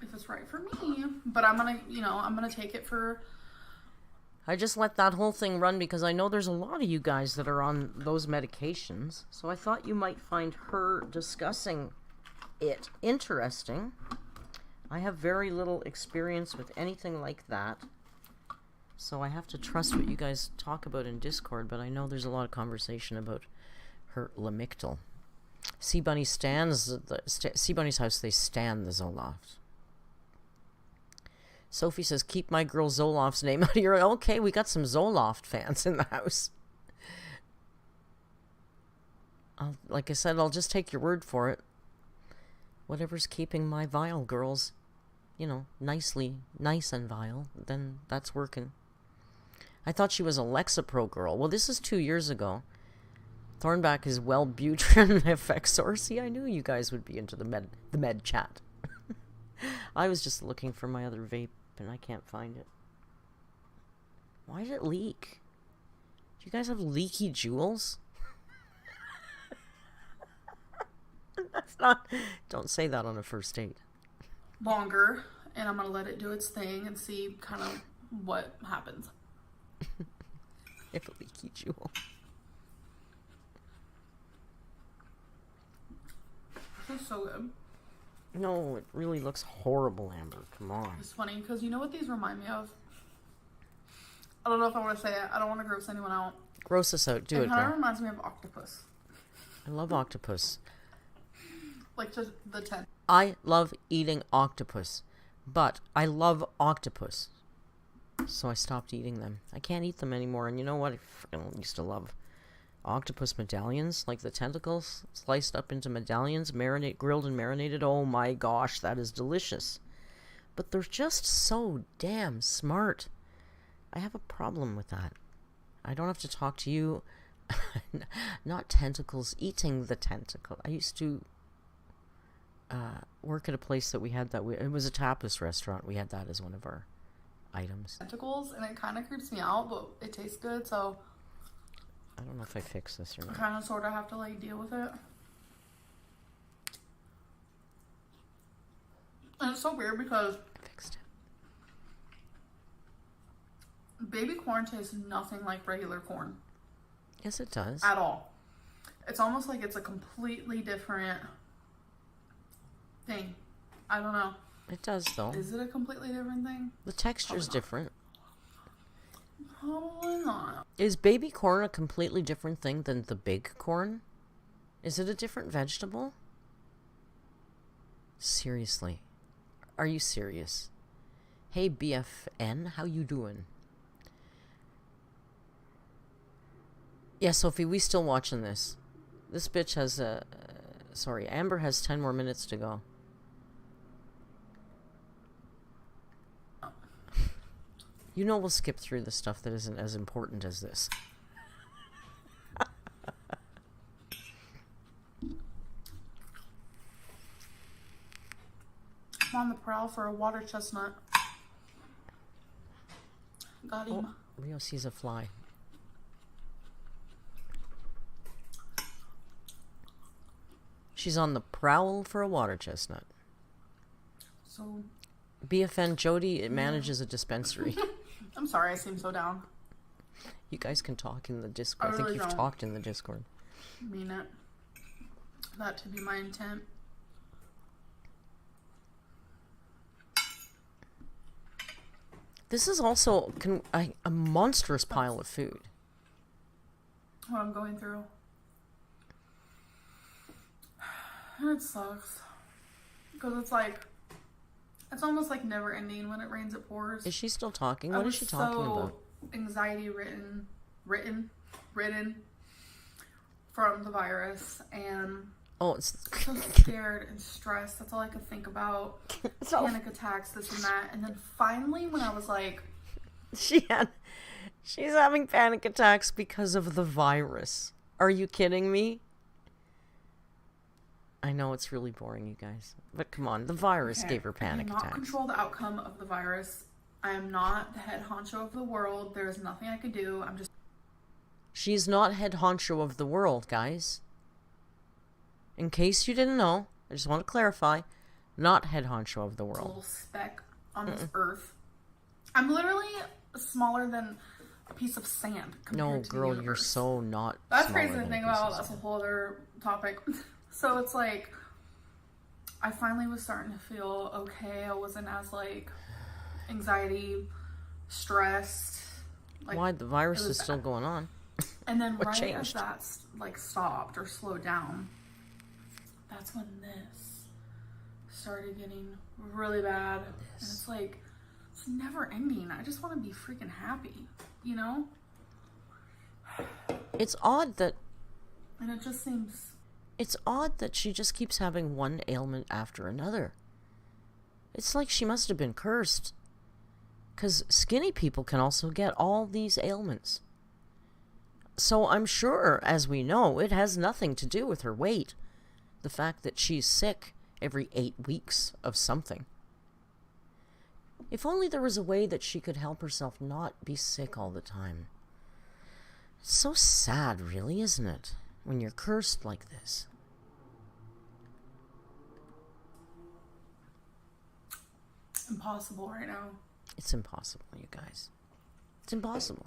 if it's right for me, but I'm gonna take it for... I just let that whole thing run because I know there's a lot of you guys that are on those medications, so I thought you might find her discussing it interesting. I have very little experience with anything like that, so I have to trust what you guys talk about in Discord, but I know there's a lot of conversation about her Lamictal. Sea Bunny Sea Bunny's house, they stand the Zoloft. Sophie says, keep my girl Zoloft's name out of your... Okay, we got some Zoloft fans in the house. Like I said, I'll just take your word for it. Whatever's keeping my vile girls, nice and vile, then that's working. I thought she was a Lexapro girl. Well, this is 2 years ago. Thornback is Wellbutrin Effexor. See, I knew you guys would be into the med chat. I was just looking for my other vape, and I can't find it. Why did it leak? Do you guys have leaky jewels? That's not... Don't say that on a first date. Longer, and I'm gonna let it do its thing and see kind of what happens. If a leaky jewel. This is so good. No, it really looks horrible, Amber. Come on. It's funny because you know what these remind me of? I don't know if I want to say it. I don't want to gross anyone out. Gross us out. Do it, It kind of girl. reminds me of octopus. I love octopus. Like just the tent. I love eating octopus. But I love octopus. So I stopped eating them. I can't eat them anymore. And you know what? I freaking used to love octopus medallions. Like the tentacles sliced up into medallions, grilled and marinated. Oh my gosh, that is delicious. But they're just so damn smart. I have a problem with that. I don't have to talk to you. Not tentacles, eating the tentacle. I used to work at a place that we had that. It was a tapas restaurant. We had that as one of our items. Tentacles, and it kind of creeps me out, but it tastes good, so I don't know if I fix this or I not. kind of sort of have to like deal with it. And it's so weird because I fixed it. baby corn tastes nothing like regular corn. Yes, it does. At all. It's almost like it's a completely different thing. I don't know. It does, though. Is it a completely different thing? The texture's different. Probably not. Is baby corn a completely different thing than the big corn? Is it a different vegetable? Seriously. Are you serious? Hey, BFN, how you doing? Yeah, Sophie, we still watching this. This bitch has sorry, Amber has 10 more minutes to go. You know we'll skip through the stuff that isn't as important as this. I'm on the prowl for a water chestnut. Got him. Oh, Rio sees a fly. She's on the prowl for a water chestnut. So, BFN Jody manages a dispensary. I'm sorry I seem so down. You guys can talk in the Discord. I think really you've don't. talked in the Discord. I mean it. That to be my intent. This is also a monstrous pile of food. What I'm going through. It sucks. Because it's like, it's almost like never ending. When it rains, it pours. Is she still talking? What is she talking about? Anxiety ridden from the virus, and Oh, it's so scared and stressed. That's all I could think about. so Panic attacks, this and that. And then finally, when I was like, she's having panic attacks because of the virus. Are you kidding me? I know it's really boring, you guys, but come on, the virus okay, gave her panic I cannot attacks. control the outcome of the virus. I am not the head honcho of the world. There is nothing I could do. I'm just. She's not head honcho of the world, guys. In case you didn't know, I just want to clarify, not head honcho of the A world. little speck on this earth. I'm literally smaller than a piece of sand compared No, to girl, the you're universe. so not. That's smaller crazy to than a think piece about. of That's a sand. whole other topic. So it's like, I finally was starting to feel okay. I wasn't as like anxiety, stressed. Like, Why the virus it was is still bad. going on? And then What right changed? as that like stopped or slowed down, that's when this started getting really bad. And it's like, it's never ending. I just want to be freaking happy, you know? It's odd that And it just seems. It's odd that she just keeps having one ailment after another. It's like she must have been cursed. 'Cause skinny people can also get all these ailments. So I'm sure, as we know, it has nothing to do with her weight. The fact that she's sick every 8 weeks of something. If only there was a way that she could help herself not be sick all the time. It's so sad, really, isn't it? When you're cursed like this. Impossible right now. It's impossible, you guys. It's impossible.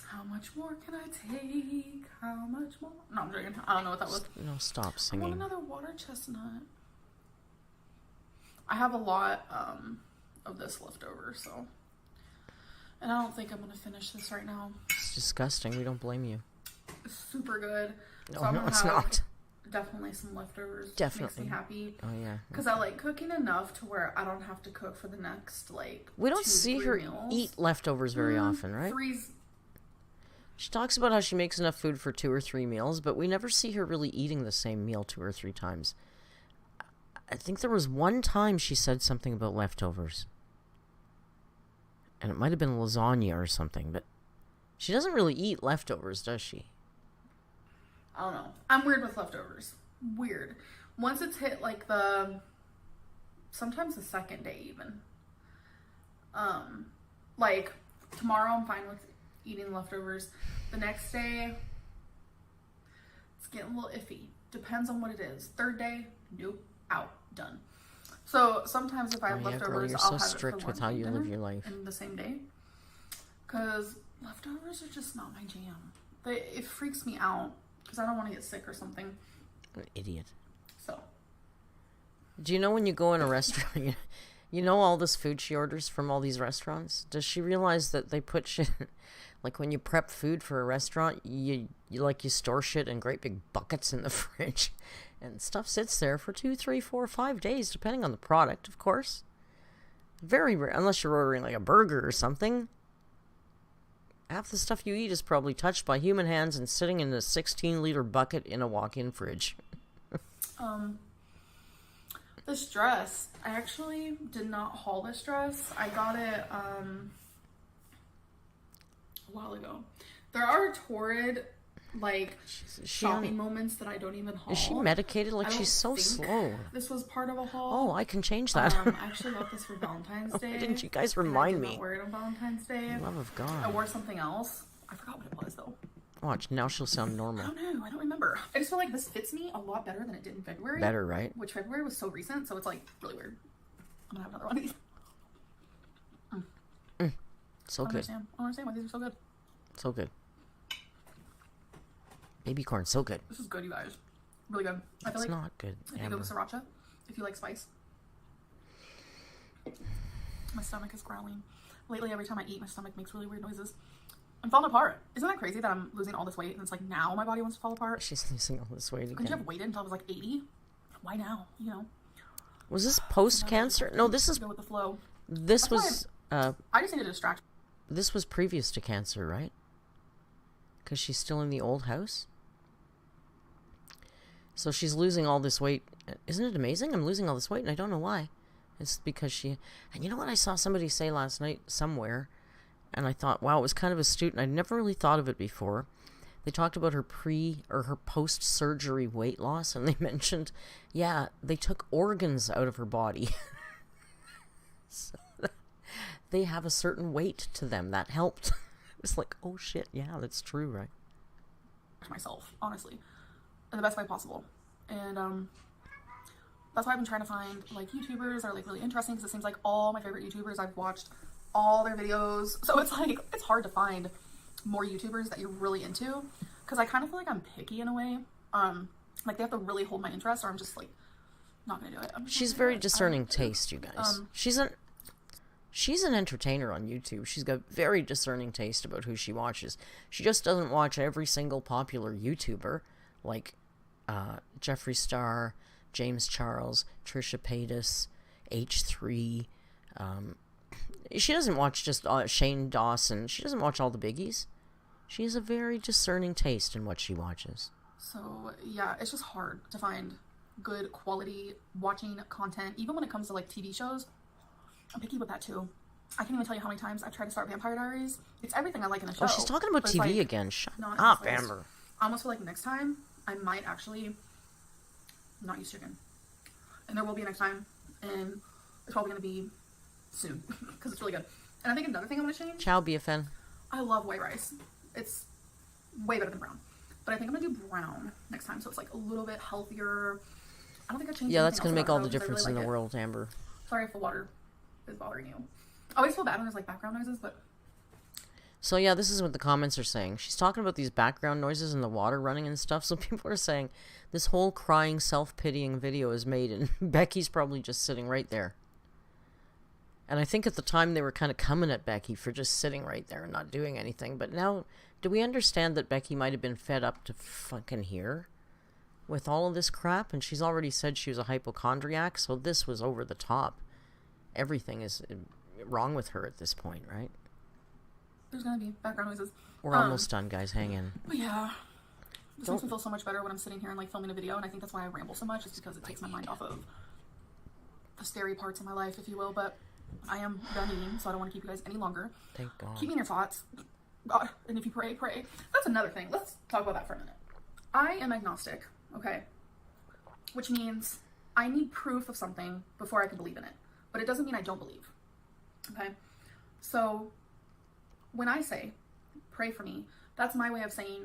How much more can I take? How much more? No, I'm joking. I don't know what that was. No, stop I singing. want another water chestnut. I have a lot of this left over, so. And I don't think I'm going to finish this right now. It's disgusting. We don't blame you. It's super good. No, so I'm gonna it's have not. Definitely some leftovers. Definitely. Makes me happy. Oh, yeah. Because I like cooking enough to where I don't have to cook for the next, like, We don't 2, see 3 her meals. eat leftovers very often, right? Three's. She talks about how she makes enough food for 2 or 3 meals, but we never see her really eating the same meal 2 or 3 times. I think there was one time she said something about leftovers. And it might have been lasagna or something, but she doesn't really eat leftovers, does she? I don't know. I'm weird with leftovers. Weird. Once it's hit like sometimes the second day even. Like tomorrow I'm fine with eating leftovers. The next day, it's getting a little iffy. Depends on what it is. Third day, nope, out, done. So sometimes if I have leftovers, girl, you're I'll so have strict it for with lunch how and you dinner live your life. in the same day. Because leftovers are just not my jam. It freaks me out because I don't want to get sick or something. What an idiot. So. Do you know when you go in a restaurant, you know all this food she orders from all these restaurants? Does she realize that they put shit, like when you prep food for a restaurant, you store shit in great big buckets in the fridge, and stuff sits there for 2, 3, 4, 5 days, depending on the product, of course. Very rare, unless you're ordering like a burger or something. Half the stuff you eat is probably touched by human hands and sitting in a 16-liter bucket in a walk-in fridge. This dress, I actually did not haul this dress. I got it a while ago. There are torrid, like, shopping moments that I don't even haul. Is she medicated? Like, she's so slow. This was part of a haul. Oh, I can change that. I actually got this for Valentine's Day. Why didn't you guys remind me? I did not wear it on Valentine's Day. Love of God. I wore something else. I forgot what it was, though. Watch, now she'll sound normal. I don't know. I don't remember. I just feel like this fits me a lot better than it did in February. Better, right? Which February was so recent, so it's like really weird. I'm gonna have another one of these. So good. I don't understand why these are so good. So good. Baby corn, so good. This is good, you guys. Really good. I feel It's like not good, if you go with sriracha, if you like spice. My stomach is growling. Lately, every time I eat, my stomach makes really weird noises. I'm falling apart. Isn't that crazy that I'm losing all this weight and it's like now my body wants to fall apart? She's losing all this weight again. Couldn't you have waited until I was like 80? Why now? You know? Was this post-cancer? No, this is... Go with the flow. This was... I just need to distract. This was previous to cancer, right? Because she's still in the old house? So she's losing all this weight. Isn't it amazing? I'm losing all this weight and I don't know why. It's because she... And you know what I saw somebody say last night somewhere? And I thought, wow, it was kind of astute, and I'd never really thought of it before. They talked about her her post-surgery weight loss, and they mentioned, yeah, they took organs out of her body. So they have a certain weight to them. That helped. It was like, oh shit, yeah, that's true, right? Myself, honestly, in the best way possible. And that's why I've been trying to find like YouTubers that are like really interesting, because it seems like all my favorite YouTubers, I've watched all their videos, so it's like it's hard to find more YouTubers that you're really into, because I kind of feel like I'm picky in a way. Like they have to really hold my interest, or I'm just like not gonna do it. She's very discerning taste, you guys. She's an entertainer on YouTube. She's got very discerning taste about who she watches. She just doesn't watch every single popular YouTuber like Jeffree Star, James Charles, Trisha Paytas, H3. She doesn't watch just Shane Dawson. She doesn't watch all the biggies. She has a very discerning taste in what she watches. So, yeah, it's just hard to find good quality watching content. Even when it comes to, like, TV shows, I'm picky with that, too. I can't even tell you how many times I've tried to start Vampire Diaries. It's everything I like in a show. Oh, she's talking about TV like, again. Shut up, Amber. I almost feel like next time, I might actually not use chicken. And there will be a next time. And it's probably going to be soon, because it's really good. And I think another thing I'm going to change. Chow BFN. I love white rice. It's way better than brown. But I think I'm going to do brown next time, so it's like a little bit healthier. I don't think I changed. Yeah, that's going to make all the difference in the world, Amber. Sorry if the water is bothering you. I always feel bad when there's like background noises, but So yeah, this is what the comments are saying. She's talking about these background noises and the water running and stuff. So people are saying this whole crying, self-pitying video is made and Becky's probably just sitting right there. And I think at the time they were kind of coming at Becky for just sitting right there and not doing anything. But now, do we understand that Becky might have been fed up to fucking here with all of this crap? And she's already said she was a hypochondriac, so this was over the top. Everything is wrong with her at this point, right? There's gonna be background noises. We're almost done, guys. Hang in. But yeah, this makes me feel so much better when I'm sitting here and like filming a video, and I think that's why I ramble so much. Is because it takes my mind off of the scary parts of my life, if you will. But I am done eating, so I don't want to keep you guys any longer. Thank God. Keep me in your thoughts. God, and if you pray, pray. That's another thing. Let's talk about that for a minute. I am agnostic, okay? Which means I need proof of something before I can believe in it. But it doesn't mean I don't believe, okay? So when I say, pray for me, that's my way of saying,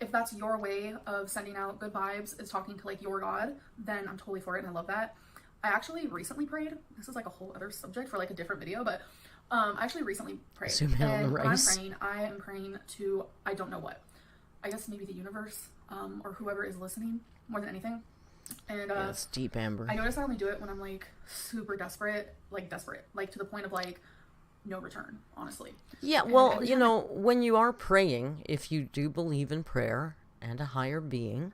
if that's your way of sending out good vibes, is talking to like your God, then I'm totally for it and I love that. I actually recently prayed. This is like a whole other subject for like a different video, but I actually recently prayed. Zoom in on the when I'm rice. praying, I am praying to, I don't know what. I guess maybe the universe, or whoever is listening more than anything. And yeah, that's deep, Amber. I notice I only do it when I'm like super desperate, like to the point of like no return, honestly. Yeah, well, you know, when you are praying, if you do believe in prayer and a higher being,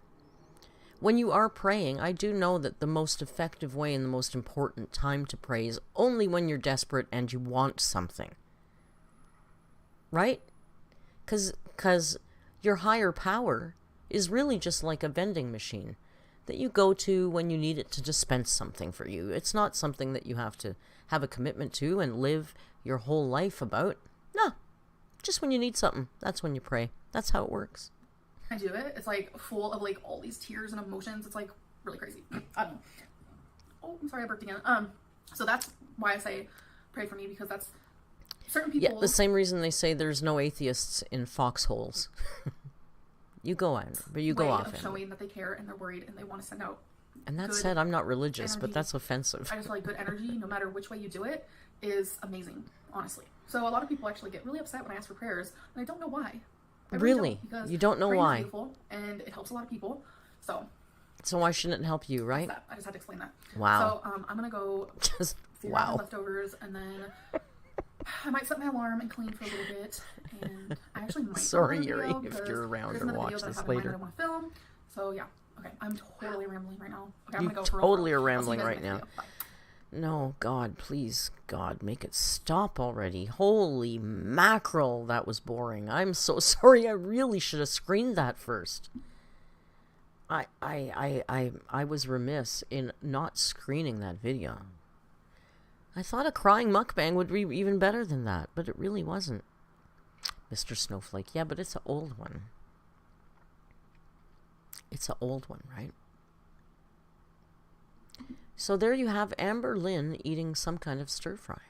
when you are praying, I do know that the most effective way and the most important time to pray is only when you're desperate and you want something. Right? Because your higher power is really just like a vending machine that you go to when you need it to dispense something for you. It's not something that you have to have a commitment to and live your whole life about. No, just when you need something, that's when you pray. That's how it works. I do it. It's like full of like all these tears and emotions. It's like really crazy. I don't know. Oh, I'm sorry, I burped again. So that's why I say pray for me, because that's certain people. Yeah, the same reason they say there's no atheists in foxholes. You go on, but you go off. Of showing that they care and they're worried and they want to send out. And that said, I'm not religious, energy. But that's offensive. I just feel like good energy, no matter which way you do it, is amazing, honestly. So a lot of people actually get really upset when I ask for prayers, and I don't know why. I really? Because you don't know why? is beautiful, and it helps a lot of people. So why shouldn't it help you, right? I just had to explain that. Wow. So I'm gonna go just figure out my leftovers, and then I might set my alarm and clean for a little bit. And I actually might. Sorry, Yuri, if you're around or watch this later. I want to film. So yeah. Okay, I'm totally rambling right now. Okay, I'm you gonna go for totally real. are rambling right now. Video. Bye. No, God, please, God, make it stop already. Holy mackerel, that was boring. I'm so sorry. I really should have screened that first. I was remiss in not screening that video. I thought a crying mukbang would be even better than that, but it really wasn't. Mr. Snowflake, yeah, but it's an old one. It's an old one, right? So there you have AMBERLYNN eating some kind of stir fry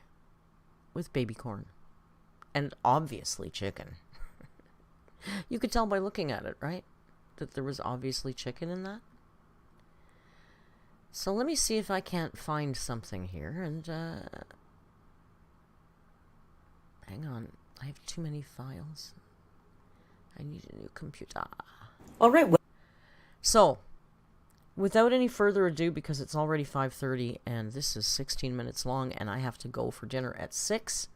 with baby corn. And obviously chicken. You could tell by looking at it, right? That there was obviously chicken in that. So let me see if I can't find something here. And hang on. I have too many files. I need a new computer. All right. So, without any further ado, because it's already 5:30 and this is 16 minutes long and I have to go for dinner at 6,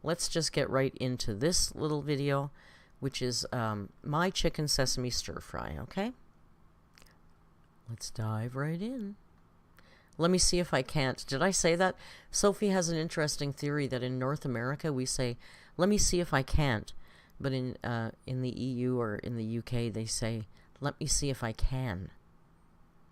let's just get right into this little video, which is my chicken sesame stir fry, okay? Let's dive right in. Let me see if I can't. Did I say that? Sophie has an interesting theory that in North America we say, let me see if I can't. But in the EU or in the UK they say, let me see if I can.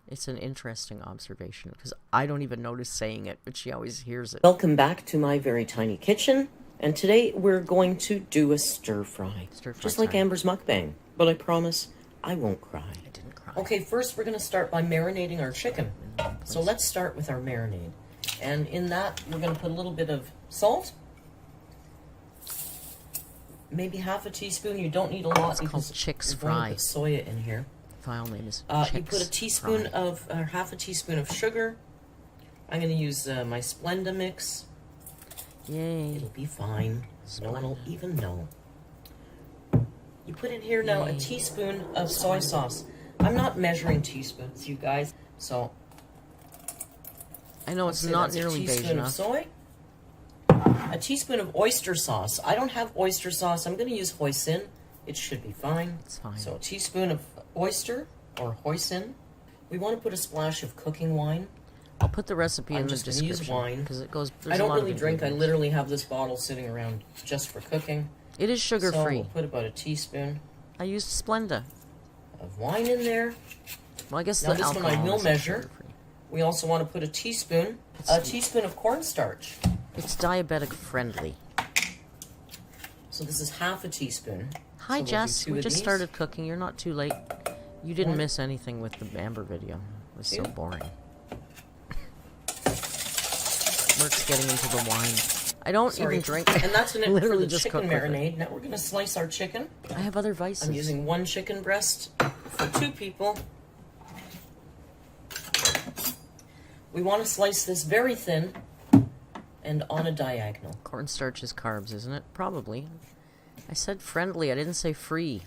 It's an interesting observation because I don't even notice saying it, but she always hears it. Welcome back to my very tiny kitchen. And today we're going to do a stir fry. Just like Amber's mukbang. But I promise I won't cry. I didn't cry. Okay, first we're going to start by marinating our chicken. So let's start with our marinade. And in that, we're going to put a little bit of salt. Maybe half a teaspoon. You don't need a lot because Chick's we're going Fry. to put soya in here. File name is you put a teaspoon of, half a teaspoon of sugar. I'm going to use my Splenda mix. Yay. It'll be fine. No one will even know. You put in here now a teaspoon of soy sauce. I'm not measuring teaspoons, you guys. So I know it's not nearly beige teaspoon of enough. soy. A teaspoon of oyster sauce. I don't have oyster sauce. I'm going to use hoisin. It should be fine. It's fine. So a teaspoon of oyster or hoisin. We want to put a splash of cooking wine. I'll put the recipe in the just gonna use description wine. because it goes. I don't really drink. I ingredients. literally have this bottle sitting around just for cooking. It is sugar So free. we'll put about a teaspoon I used Splenda. of wine in there. Well, I guess Now the this one alcohol I will is measure. sugar-free. We also want to put a teaspoon of cornstarch. It's diabetic friendly. So this is half a teaspoon. Hi, So we'll do Jess. two We of just these. started cooking. You're not too late. You didn't One. miss anything with the Amber video. It was so Two. boring. Merc's getting into the wine. I don't Sorry. even drink. And that's in it for Literally the just chicken cook with it. marinade. Now we're going to slice our chicken. I have other vices. I'm using one chicken breast for 2 people. We want to slice this very thin and on a diagonal. Cornstarch is carbs, isn't it? Probably. I said friendly. I didn't say free.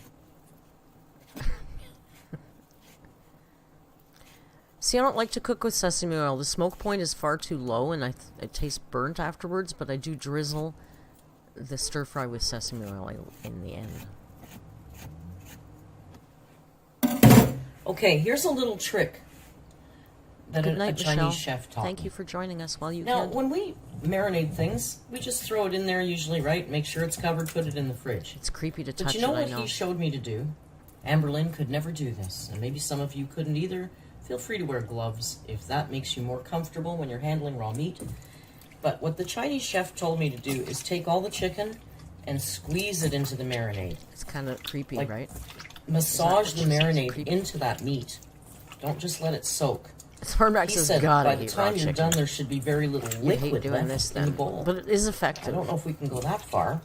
See, I don't like to cook with sesame oil. The smoke point is far too low, and it tastes burnt afterwards, but I do drizzle the stir-fry with sesame oil in the end. Okay, here's a little trick that Good a night, Chinese Michelle. chef taught Thank me. you for joining us while you Now, can. when we marinate things, we just throw it in there usually, right? Make sure it's covered, put it in the fridge. It's creepy to touch But you know it, what I know. he showed me to do? Amberlynn could never do this, and maybe some of you couldn't either. Feel free to wear gloves if that makes you more comfortable when you're handling raw meat. But what the Chinese chef told me to do is take all the chicken and squeeze it into the marinade. It's kind of creepy, Like, right? Massage the what you said? It's marinade creepy. into that meat. Don't just let it soak. Smartmax He says, said God, by I the hate raw time you're chicken. done, there should be very little You hate liquid doing left this in the then. bowl. But it is I effective. don't know if we can go that far.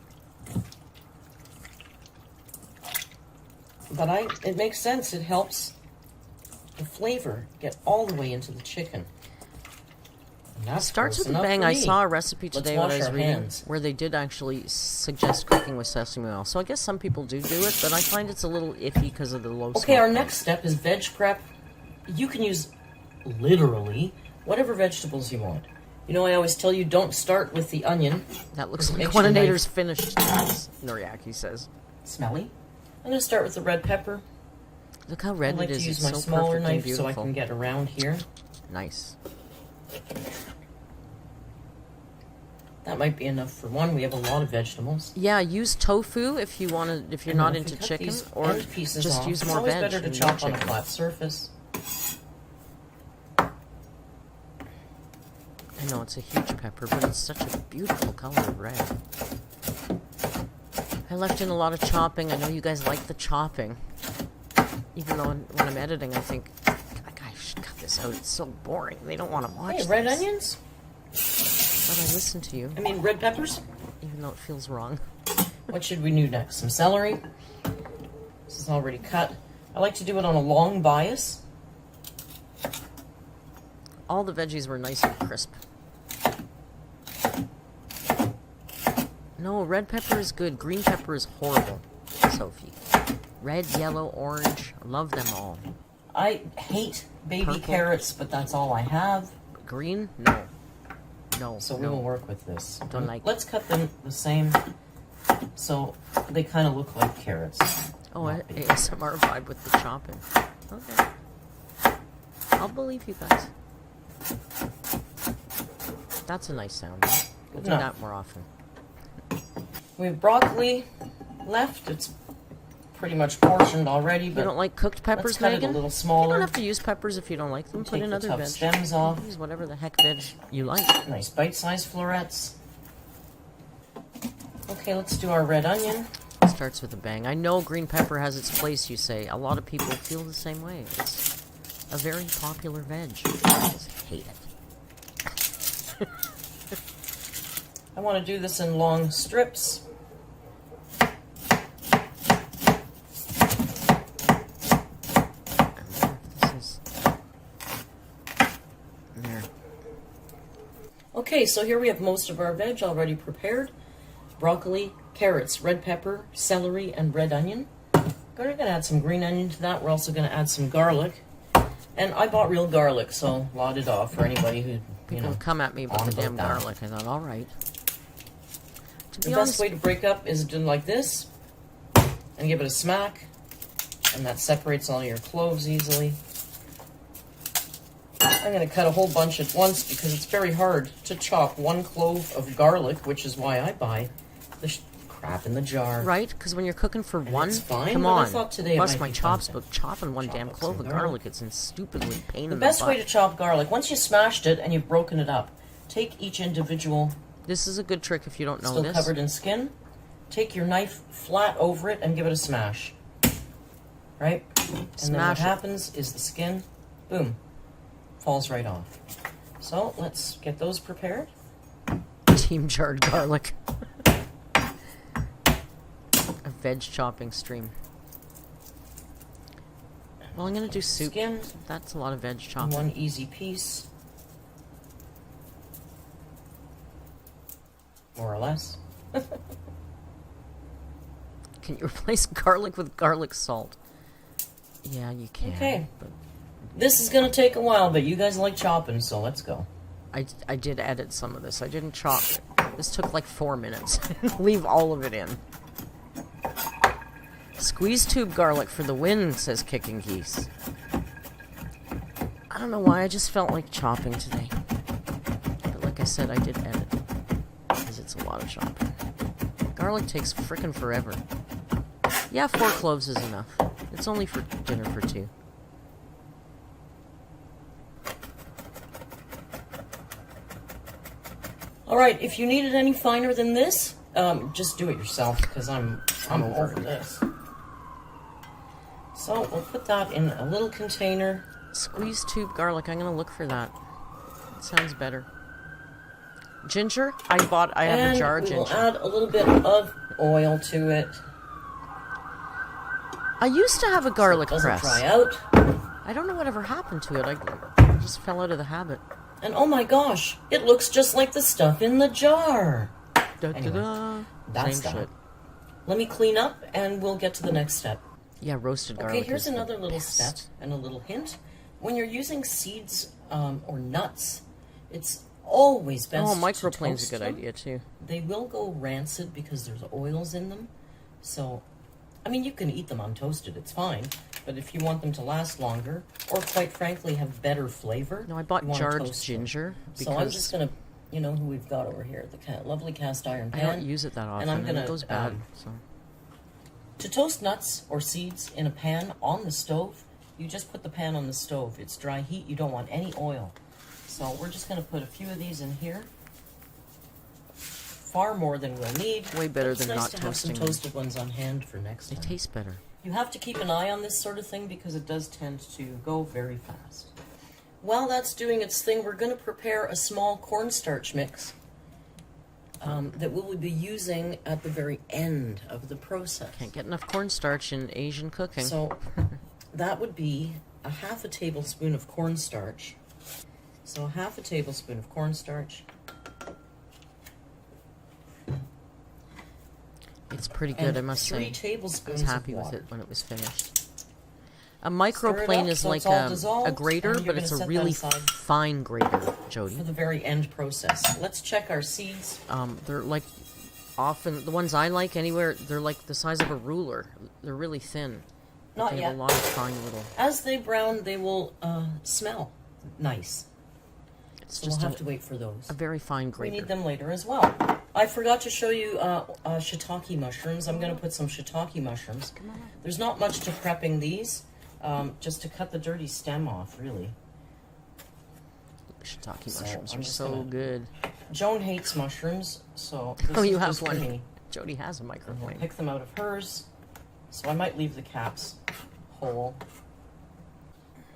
But it makes sense. It helps the flavor get all the way into the chicken. And It that's starts close with a enough bang. for I me. saw a recipe Let's today when wash I was our reading hands. where they did actually suggest cooking with sesame oil. So I guess some people do it, but I find it's a little iffy because of the low Okay, smoke our point. next step is veg prep. You can use literally whatever vegetables you want. You know, I always tell you don't start with the onion. That looks It like makes one of your Nader's knife finished things, Noriaki says. smelly. I'm going to start with the red pepper. Look how I red like it to is. use It's my so smaller perfect and knife so I beautiful. can get around here. Nice. That might be enough for one. We have a lot of vegetables. Yeah, use tofu if you want to. If you're And not if we into cut chicken, these or end pieces just off, use it's more always veg. better to and chop no on a chicken. flat surface. I know it's a huge pepper, but it's such a beautiful color of red. I left in a lot of chopping. I know you guys like the chopping. Even though when I'm editing, I think, God, I should cut this out. It's so boring. They don't want to watch Hey, red this. onions? But I listen to you, I mean, red peppers? even though it feels wrong. What should we do next? Some celery. This is already cut. I like to do it on a long bias. All the veggies were nice and crisp. No, red pepper is good. Green pepper is horrible, Sophie. Red, yellow, orange. Love them all. I hate baby Purple. carrots, but that's all I have. Green? No. No. So we no. will work with this. Don't like Let's cut them the same so they kind of look like carrots. Oh, Not baby. ASMR vibe with the chopping. Okay. I'll believe you guys. That's a nice sound. We'll do No. that more often. We have broccoli left. It's pretty much portioned already, You but don't like cooked peppers, let's cut Megan? it a little You smaller. don't have to use peppers if you don't like them. Put Take in the other tough veg. stems off. Use whatever the heck veg you like. Nice bite-sized florets. Okay, let's do our red onion. Starts with a bang. I know green pepper has its place, you say. A lot of people feel the same way. It's a very popular veg. I just hate it. I want to do this in long strips. This is... There. Okay, so here we have most of our veg already prepared. Broccoli, carrots, red pepper, celery, and red onion. We're going to add some green onion to that. We're also going to add some garlic. And I bought real garlic, so lot it off for anybody who, People come at me about the damn garlic. I thought, all right. The best way to break up is to do like this and give it a smack, and that separates all your cloves easily. I'm going to cut a whole bunch at once because it's very hard to chop 1 clove of garlic, which is why I buy the crap in the jar. Right, because when you're cooking for one, it's fine, come but on. I thought today Plus it might my be chops, fun to but chopping one chop damn up clove some of garlic, it's in stupidly pain in The the best butt. way to chop garlic, once you smashed it and you've broken it up, take each individual, This is a good trick if you don't know still this. covered in skin, take your knife flat over it and give it a smash. Right? And then what Smash it. happens is the skin, boom, falls right off. So let's get those prepared. Team jarred garlic. A veg chopping stream. Well, I'm going to do soup. Skin, That's a lot of veg chopping. one easy piece. More or less. Can you replace garlic with garlic salt? Yeah, you can. Okay. But This is going to take a while, but you guys like chopping, so let's go. I did edit some of this. I didn't chop it. This took like 4 minutes. Leave all of it in. Squeeze tube garlic for the win, says Kicking Geese. I don't know why, I just felt like chopping today. But like I said, I did edit it. Because it's a lot of chopping. Garlic takes frickin' forever. Yeah, 4 cloves is enough. It's only for dinner for 2. Alright, if you need it any finer than this, just do it yourself, because I'm over this. So we'll put that in a little container. Squeeze tube garlic, I'm gonna look for that. It sounds better. Ginger? I have a jar of we'll ginger. add a little bit of oil to it. I used to have a garlic so it doesn't press. dry out. I don't know whatever happened to it. I just fell out of the habit. And oh my gosh, it looks just like the stuff in the jar. Anyway, that's Same that. shit. Let me clean up and we'll get to the next step. Yeah, roasted garlic. Okay, here's is the another little best. step and a little hint. When you're using seeds or nuts, it's always best Oh, to microplane's toast a good them. idea too. They will go rancid because there's oils in them. So, I mean, you can eat them untoasted, it's fine. But if you want them to last longer, or quite frankly have better flavor, No, I bought you wanna jarred toast them. ginger So I'm just because gonna, you know who we've got over here, the lovely cast iron I pan. don't use it that often, I'm and gonna, it goes bad. So To toast nuts or seeds in a pan on the stove, you just put the pan on the stove. It's dry heat, you don't want any oil. So we're just gonna put a few of these in here. Far more than we'll need. way better It's than nice not to have some toasting them. toasted ones on hand for next They time. taste better. You have to keep an eye on this sort of thing because it does tend to go very fast. While that's doing its thing, we're going to prepare a small cornstarch mix that we will be using at the very end of the process. Can't get enough cornstarch in Asian cooking. So that would be a half a tablespoon of cornstarch. So half a tablespoon of cornstarch. It's pretty good, And I must 3 say. I tablespoons was happy of with water. it when it was finished. A Stir it microplane up is so like it's all a dissolved, grater, and you're but it's gonna a set that really aside fine grater, Jody. for the very end process. Let's check our seeds. They're like often the ones I like anywhere. They're like the size of a ruler. They're really thin. But Not they yet. have a lot of fine little. As they brown, they will smell nice. It's So we'll just have to wait for those. a very fine We grater. need them later as well. I forgot to show you shiitake mushrooms. I'm going to put some shiitake mushrooms. Come on. There's not much to prepping these, just to cut the dirty stem off, really. Shiitake So, mushrooms I'm are just so gonna- good. Joan hates mushrooms, so this Oh, is you have just for one. me. Jody has a And we'll microplane. pick them out of hers, so I might leave the caps whole.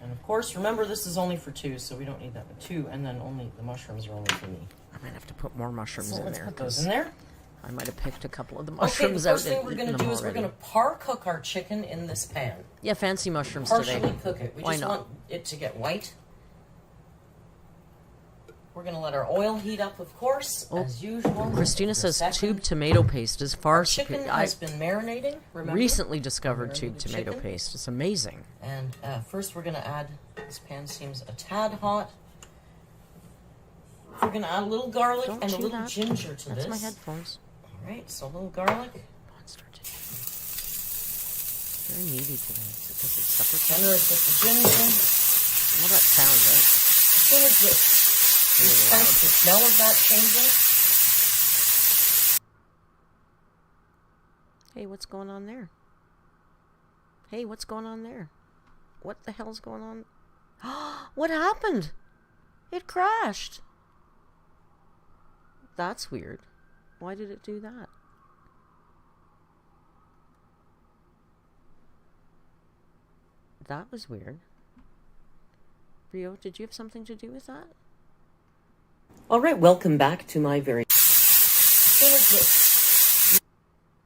And of course, remember this is only for 2, so we don't need that 2, and then only the mushrooms are only for me. I might have to put more mushrooms So in let's there. put those 'Cause in there. I might have picked a couple of the Okay, mushrooms the out first thing and we're eaten going to them do is we're already. going to par cook our chicken in this pan. Yeah, fancy mushrooms Partially today. cook it. We Why just not? want it to get white. We're going to let our oil heat up, of course, as usual. Christina For a says second. tube tomato paste is far Our chicken superior. has been marinating, remember? Recently discovered Marinated tube tomato chicken. paste. It's amazing. And first we're going to add, this pan seems a tad hot. We're going to add a little garlic Don't and a chew little that. ginger to That's this. my headphones. All right, so a little garlic. Monster chicken. Very needy today. Is it because it's supper time? Generous with the ginger. Well, that sounds right. As soon as you sense the smell of that changing, Hey, what's going on there? Hey, what's going on there? What the hell's going on? What happened? It crashed. That's weird. Why did it do that? That was weird. Rio, did you have something to do with that? all right, welcome back to my very...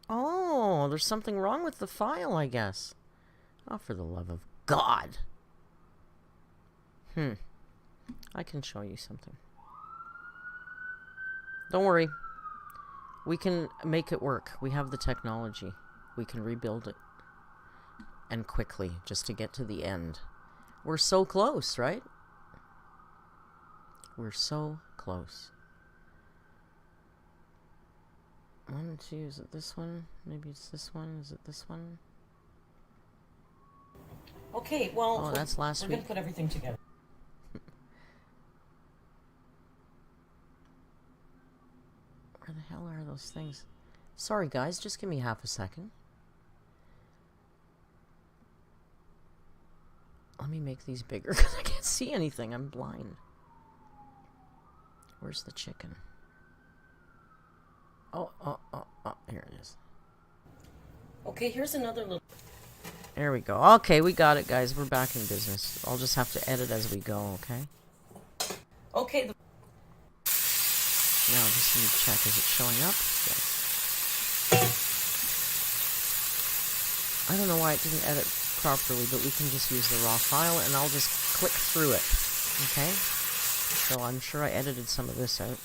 Oh, there's something wrong with the file, I guess. Oh, for the love of God. I can show you something. Don't worry. We can make it work. We have the technology. We can rebuild it. And quickly, just to get to the end. We're so close, right? We're so close. 1, 2, is it this one? Maybe it's this one. Is it this one? Okay, well, Oh, that's last we're week. going to put everything together. Where the hell are those things? Sorry, guys, just give me half a second. Let me make these bigger because I can't see anything. I'm blind. Where's the chicken? Oh, here it is. Okay, here's another little... There we go. Okay, we got it, guys. We're back in business. I'll just have to edit as we go, okay? Okay, Now, just let me check. Is it showing up? Yes. I don't know why it didn't edit properly, but we can just use the raw file, and I'll just click through it, okay? So I'm sure I edited some of this out.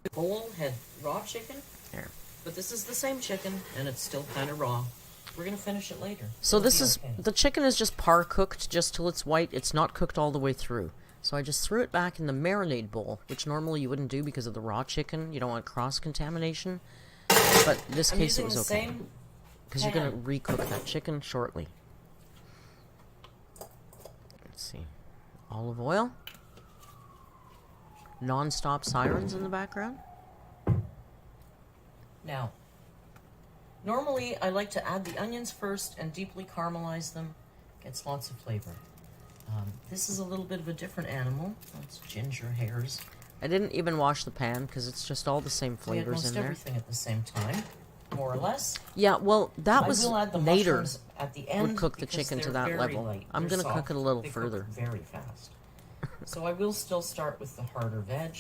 The bowl had raw chicken, There. but this is the same chicken, and it's still kind of raw. We're going to finish it later. So It'll this be is, okay. the chicken is just par cooked just till it's white. It's not cooked all the way through. So I just threw it back in the marinade bowl, which normally you wouldn't do because of the raw chicken. You don't want cross-contamination. But in this I'm case it using was the okay. same Because you're going to pan. recook that chicken shortly. Let's see. Olive oil. Non-stop sirens in the background. Now, normally I like to add the onions first and deeply caramelize them. Gets lots of flavor. This is a little bit of a different animal. That's ginger hairs. I didn't even wash the pan because it's just all the same We had flavors most in there. everything at the same time, more or less. Yeah, well, that I was will add the later. mushrooms at the end. Would cook the because chicken to they're that very level. light. I'm They're gonna cook soft. it a little They further. Cook very fast. So I will still start with the harder veg,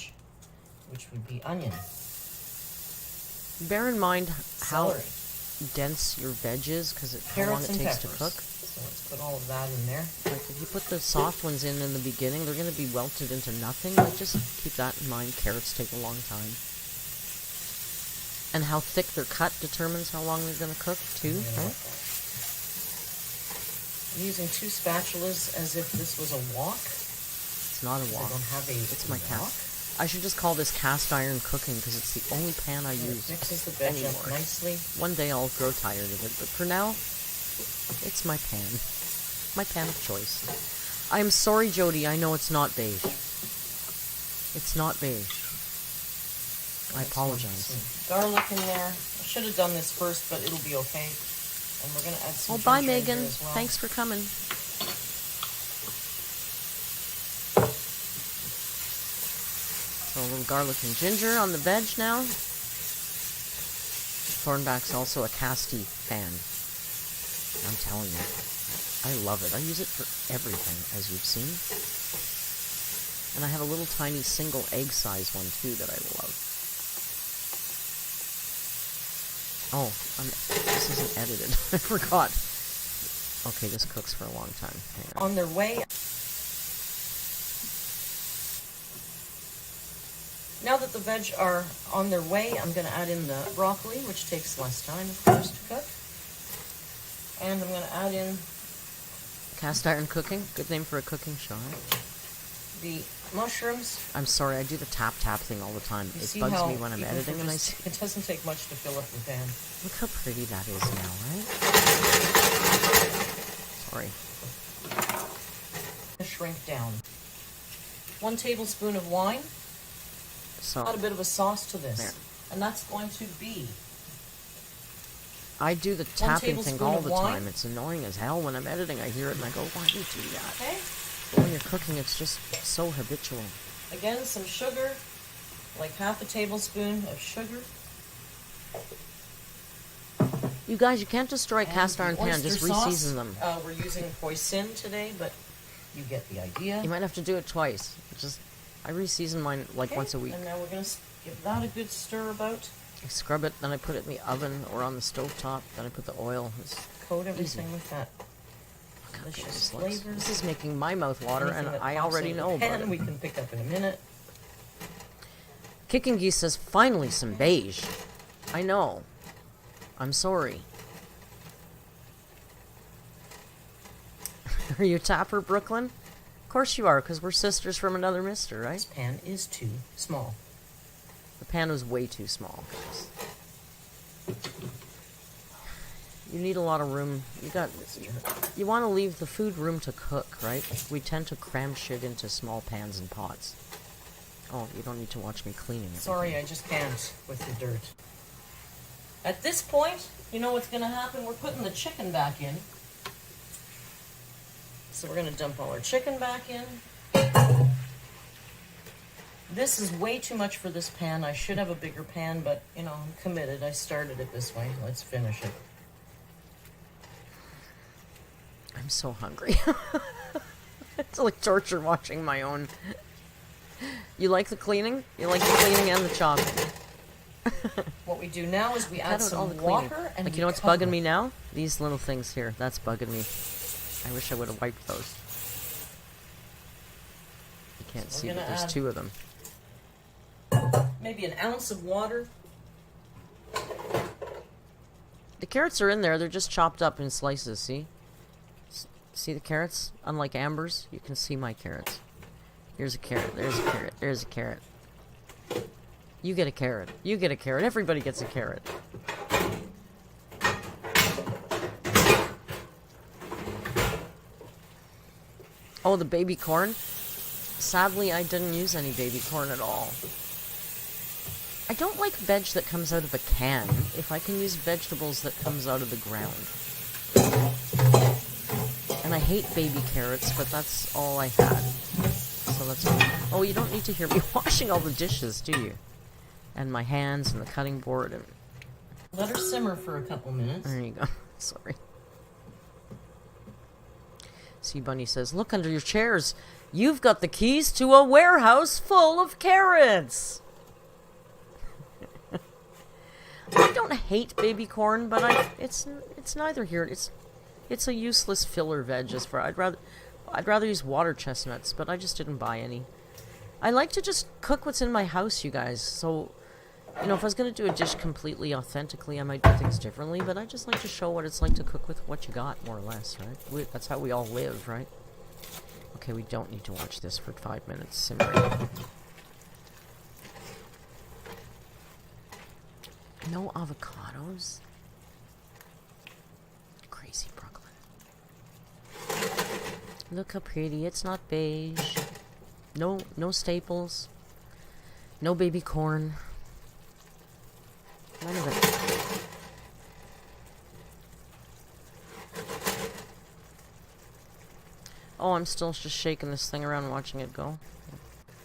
which would be onion, Bear in mind how celery, dense your veg is because how long carrots, it and takes peppers. to cook. So let's put all of that in there. Like if you put the soft ones in the beginning, they're going to be welted into nothing. Like just keep that in mind. Carrots take a long time. And how thick they're cut determines how long they're going to cook too, Yeah. right? I'm using 2 spatulas as if this was a wok. It's not a I wok. don't have a It's my wok. cast. I should just call this cast iron cooking because it's the only pan I It use mixes the veg anymore. up nicely. One day I'll grow tired of it, but for now, it's my pan. My pan of choice. I'm sorry, Jody, I know it's not beige. It's not beige. I apologize. Some garlic in there. I should have done this first, but it'll be okay. And we're going to add some Oh, bye, ginger in Megan. here as well. Thanks for coming. So a little garlic and ginger on the veg now. Thornback's also a casty fan. I'm telling you. I love it. I use it for everything, as you've seen. And I have a little tiny single egg size one, too, that I love. Oh, this isn't edited. I forgot. Okay, this cooks for a long time. Hang on. On their way, Now that the veg are on their way, I'm going to add in the broccoli, which takes less time, of course, to cook. And I'm going to add in Cast iron cooking. Good name for a cooking show, right? the mushrooms. I'm sorry, I do the tap thing all the time. You It see bugs how me when I'm even editing for and I just- see. It doesn't take much to fill up the pan. Look how pretty that is now, right? Sorry. Shrink down. 1 tablespoon of wine. So Add a bit of a sauce to this. There. And that's going to be I do the tapping thing tablespoon all of the wine. time. It's annoying as hell when I'm editing. I hear it and I go, why do you do that? okay. But when you're cooking, it's just so habitual. Again, some sugar, like half a tablespoon of sugar. You guys, you can't destroy a And cast iron the pan. oyster Just sauce. re-season them. We're using hoisin today, but you get the idea. You might have to do it twice. I re-season mine like once a week. And now we're going to give that a good stir about. I scrub it, then I put it in the oven or on the stovetop. Then I put the oil. Coat everything with that Look how good delicious this looks. flavor. This is making my mouth water, Anything and that I pops already out of know the about pan, it. we can pick up in a minute. Kicking Geese says, finally some beige. I know. I'm sorry. Are you a tapper, Brooklyn? Of course you are, because we're sisters from another mister, right? This pan is too small. The pan was way too small, guys. You need a lot of room. You want to leave the food room to cook, right? We tend to cram shit into small pans and pots. Oh, you don't need to watch me cleaning it. Sorry, I just can't with the dirt. At this point, you know what's going to happen? We're putting the chicken back in. So we're going to dump all our chicken back in. This is way too much for this pan. I should have a bigger pan, but, you know, I'm committed. I started it this way. Let's finish it. I'm so hungry. It's like torture watching my own. You like the cleaning? You like the cleaning and the chopping? What we do now is we add Cut out all some the water cleaning. and Like, we you know what's cover bugging it. me now? These little things here. That's bugging me. I wish I would have wiped those. You can't So see, we're but gonna there's add- 2 of them. Maybe an ounce of water. The carrots are in there. They're just chopped up in slices, see? See the carrots? Unlike Amber's, you can see my carrots. Here's a carrot. There's a carrot. There's a carrot. You get a carrot. You get a carrot. Everybody gets a carrot. Oh, the baby corn? Sadly, I didn't use any baby corn at all. I don't like veg that comes out of a can. If I can use vegetables that comes out of the ground. And I hate baby carrots, but that's all I had. So that's all. Oh, you don't need to hear me washing all the dishes, do you? And my hands and the cutting board and... Let her simmer for a couple minutes. There you go. Sorry. Sea Bunny says, look under your chairs. You've got the keys to a warehouse full of carrots. I don't hate baby corn, but it's neither here. It's a useless filler veg as far. I'd rather use water chestnuts, but I just didn't buy any. I like to just cook what's in my house, you guys. So, you know, if I was going to do a dish completely authentically, I might do things differently, but I just like to show what it's like to cook with what you got, more or less, right? That's how we all live, right? Okay, we don't need to watch this for 5 minutes simmering. No avocados? Crazy Brooklyn. Look how pretty. It's not beige. No staples. No baby corn. None of it. Oh, I'm still just shaking this thing around, watching it go.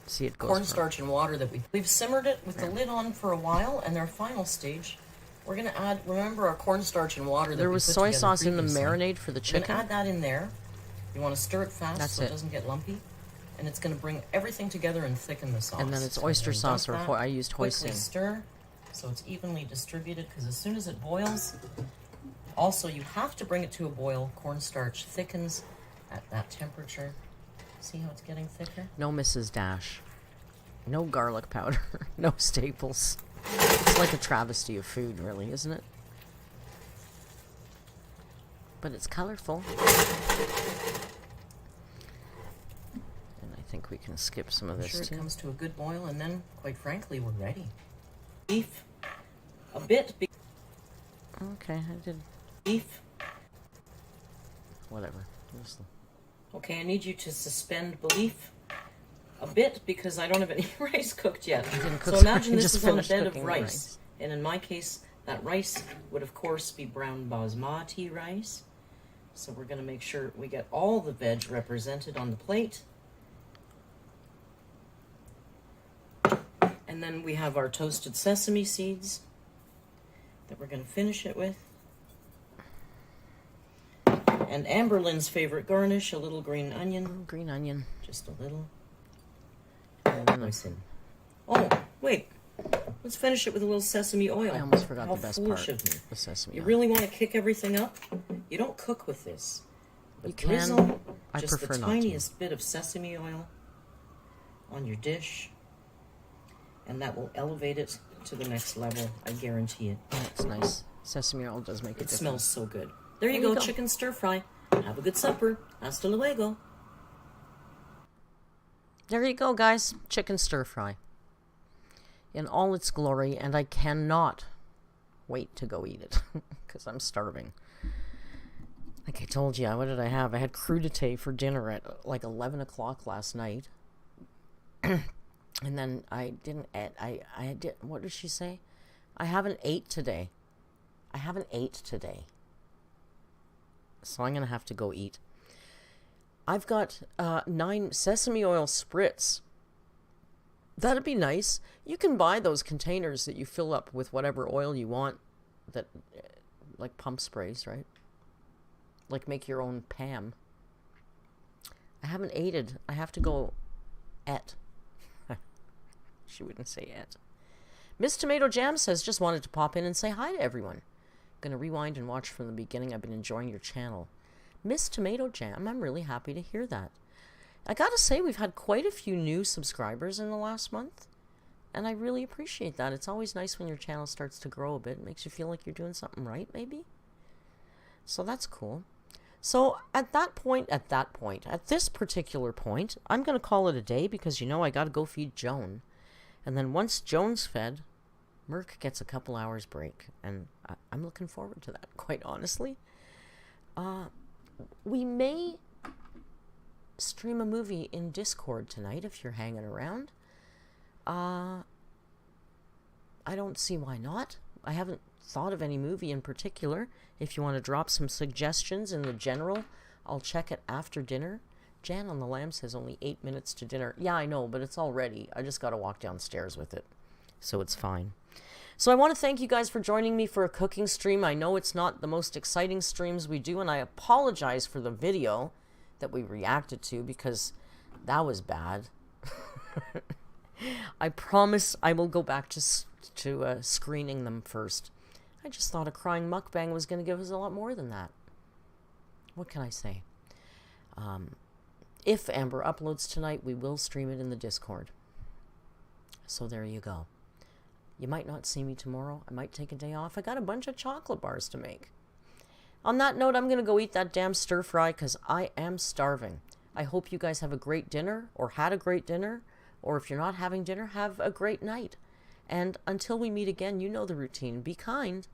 See it goes. Cornstarch and water that we've simmered it with the lid on for a while, and our final stage, we're gonna add. Remember our cornstarch and water. There that was we put soy together sauce in the previously? marinade for the We're gonna chicken. add that in there. You want to stir it fast That's so it. it doesn't get lumpy, and it's gonna bring everything together and thicken the sauce. And then it's So oyster then sauce, dump or that, I used quickly hoisin. stir, so it's evenly distributed. Because as soon as it boils, also you have to bring it to a boil. Cornstarch thickens at that temperature. See how it's getting thicker? No Mrs. Dash. No garlic powder. No staples. It's like a travesty of food, really, isn't it? But it's colorful. And I think we can skip some of this Sure, it too. comes to a good boil, and then, quite frankly, we're ready. Beef. A bit. Okay, I did. Beef. Whatever. Okay, I need you to suspend belief a bit because I don't have any rice cooked yet. So imagine this is on a bed of rice. And in my case, that rice would of course be brown basmati rice. So we're going to make sure we get all the veg represented on the plate. And then we have our toasted sesame seeds that we're going to finish it with. And Amberlynn's favorite garnish, a little green onion. Oh, green onion. Just a little. Nice. Oh, wait. Let's finish it with a little sesame oil. I almost forgot How the best foolish part. of me. The sesame You oil. really want to kick everything up? You don't cook with this. But You can. drizzle I just prefer the not to. tiniest bit of sesame oil on your dish, and that will elevate it to the next level. I guarantee it. That's nice. Sesame oil does make a It difference. smells so good. There you go, chicken stir fry. Have a good supper. Hasta luego. There you go, guys. Chicken stir fry. In all its glory, and I cannot wait to go eat it because I'm starving. Like I told you, what did I have? I had crudité for dinner at like 11 o'clock last night. And then I didn't eat. I did. What did she say? I haven't ate today. I haven't ate today. So I'm going to have to go eat. I've got 9 sesame oil spritz. That'd be nice. You can buy those containers that you fill up with whatever oil you want, that like pump sprays, right? Like make your own Pam. I haven't aided. I have to go et. She wouldn't say et. Miss Tomato Jam says, just wanted to pop in and say hi to everyone. Gonna rewind and watch from the beginning. I've been enjoying your channel. Miss Tomato Jam, I'm really happy to hear that. I gotta say, we've had quite a few new subscribers in the last month, and I really appreciate that. It's always nice when your channel starts to grow a bit. It makes you feel like you're doing something right, maybe? So that's cool. So at this particular point, I'm gonna call it a day because, you know, I gotta go feed Joan. And then once Joan's fed, Merc gets a couple hours break, and I'm looking forward to that, quite honestly. We may stream a movie in Discord tonight if you're hanging around. I don't see why not. I haven't thought of any movie in particular. If you want to drop some suggestions in the general, I'll check it after dinner. Jan on the Lamb says only 8 minutes to dinner. Yeah, I know, but it's all ready. I just got to walk downstairs with it, so it's fine. So I want to thank you guys for joining me for a cooking stream. I know it's not the most exciting streams we do, and I apologize for the video that we reacted to because that was bad. I promise I will go back to screening them first. I just thought a crying mukbang was going to give us a lot more than that. What can I say? If Amber uploads tonight, we will stream it in the Discord. So there you go. You might not see me tomorrow. I might take a day off. I got a bunch of chocolate bars to make. On that note, I'm going to go eat that damn stir fry because I am starving. I hope you guys have a great dinner or had a great dinner. Or if you're not having dinner, have a great night. And until we meet again, you know the routine. Be kind,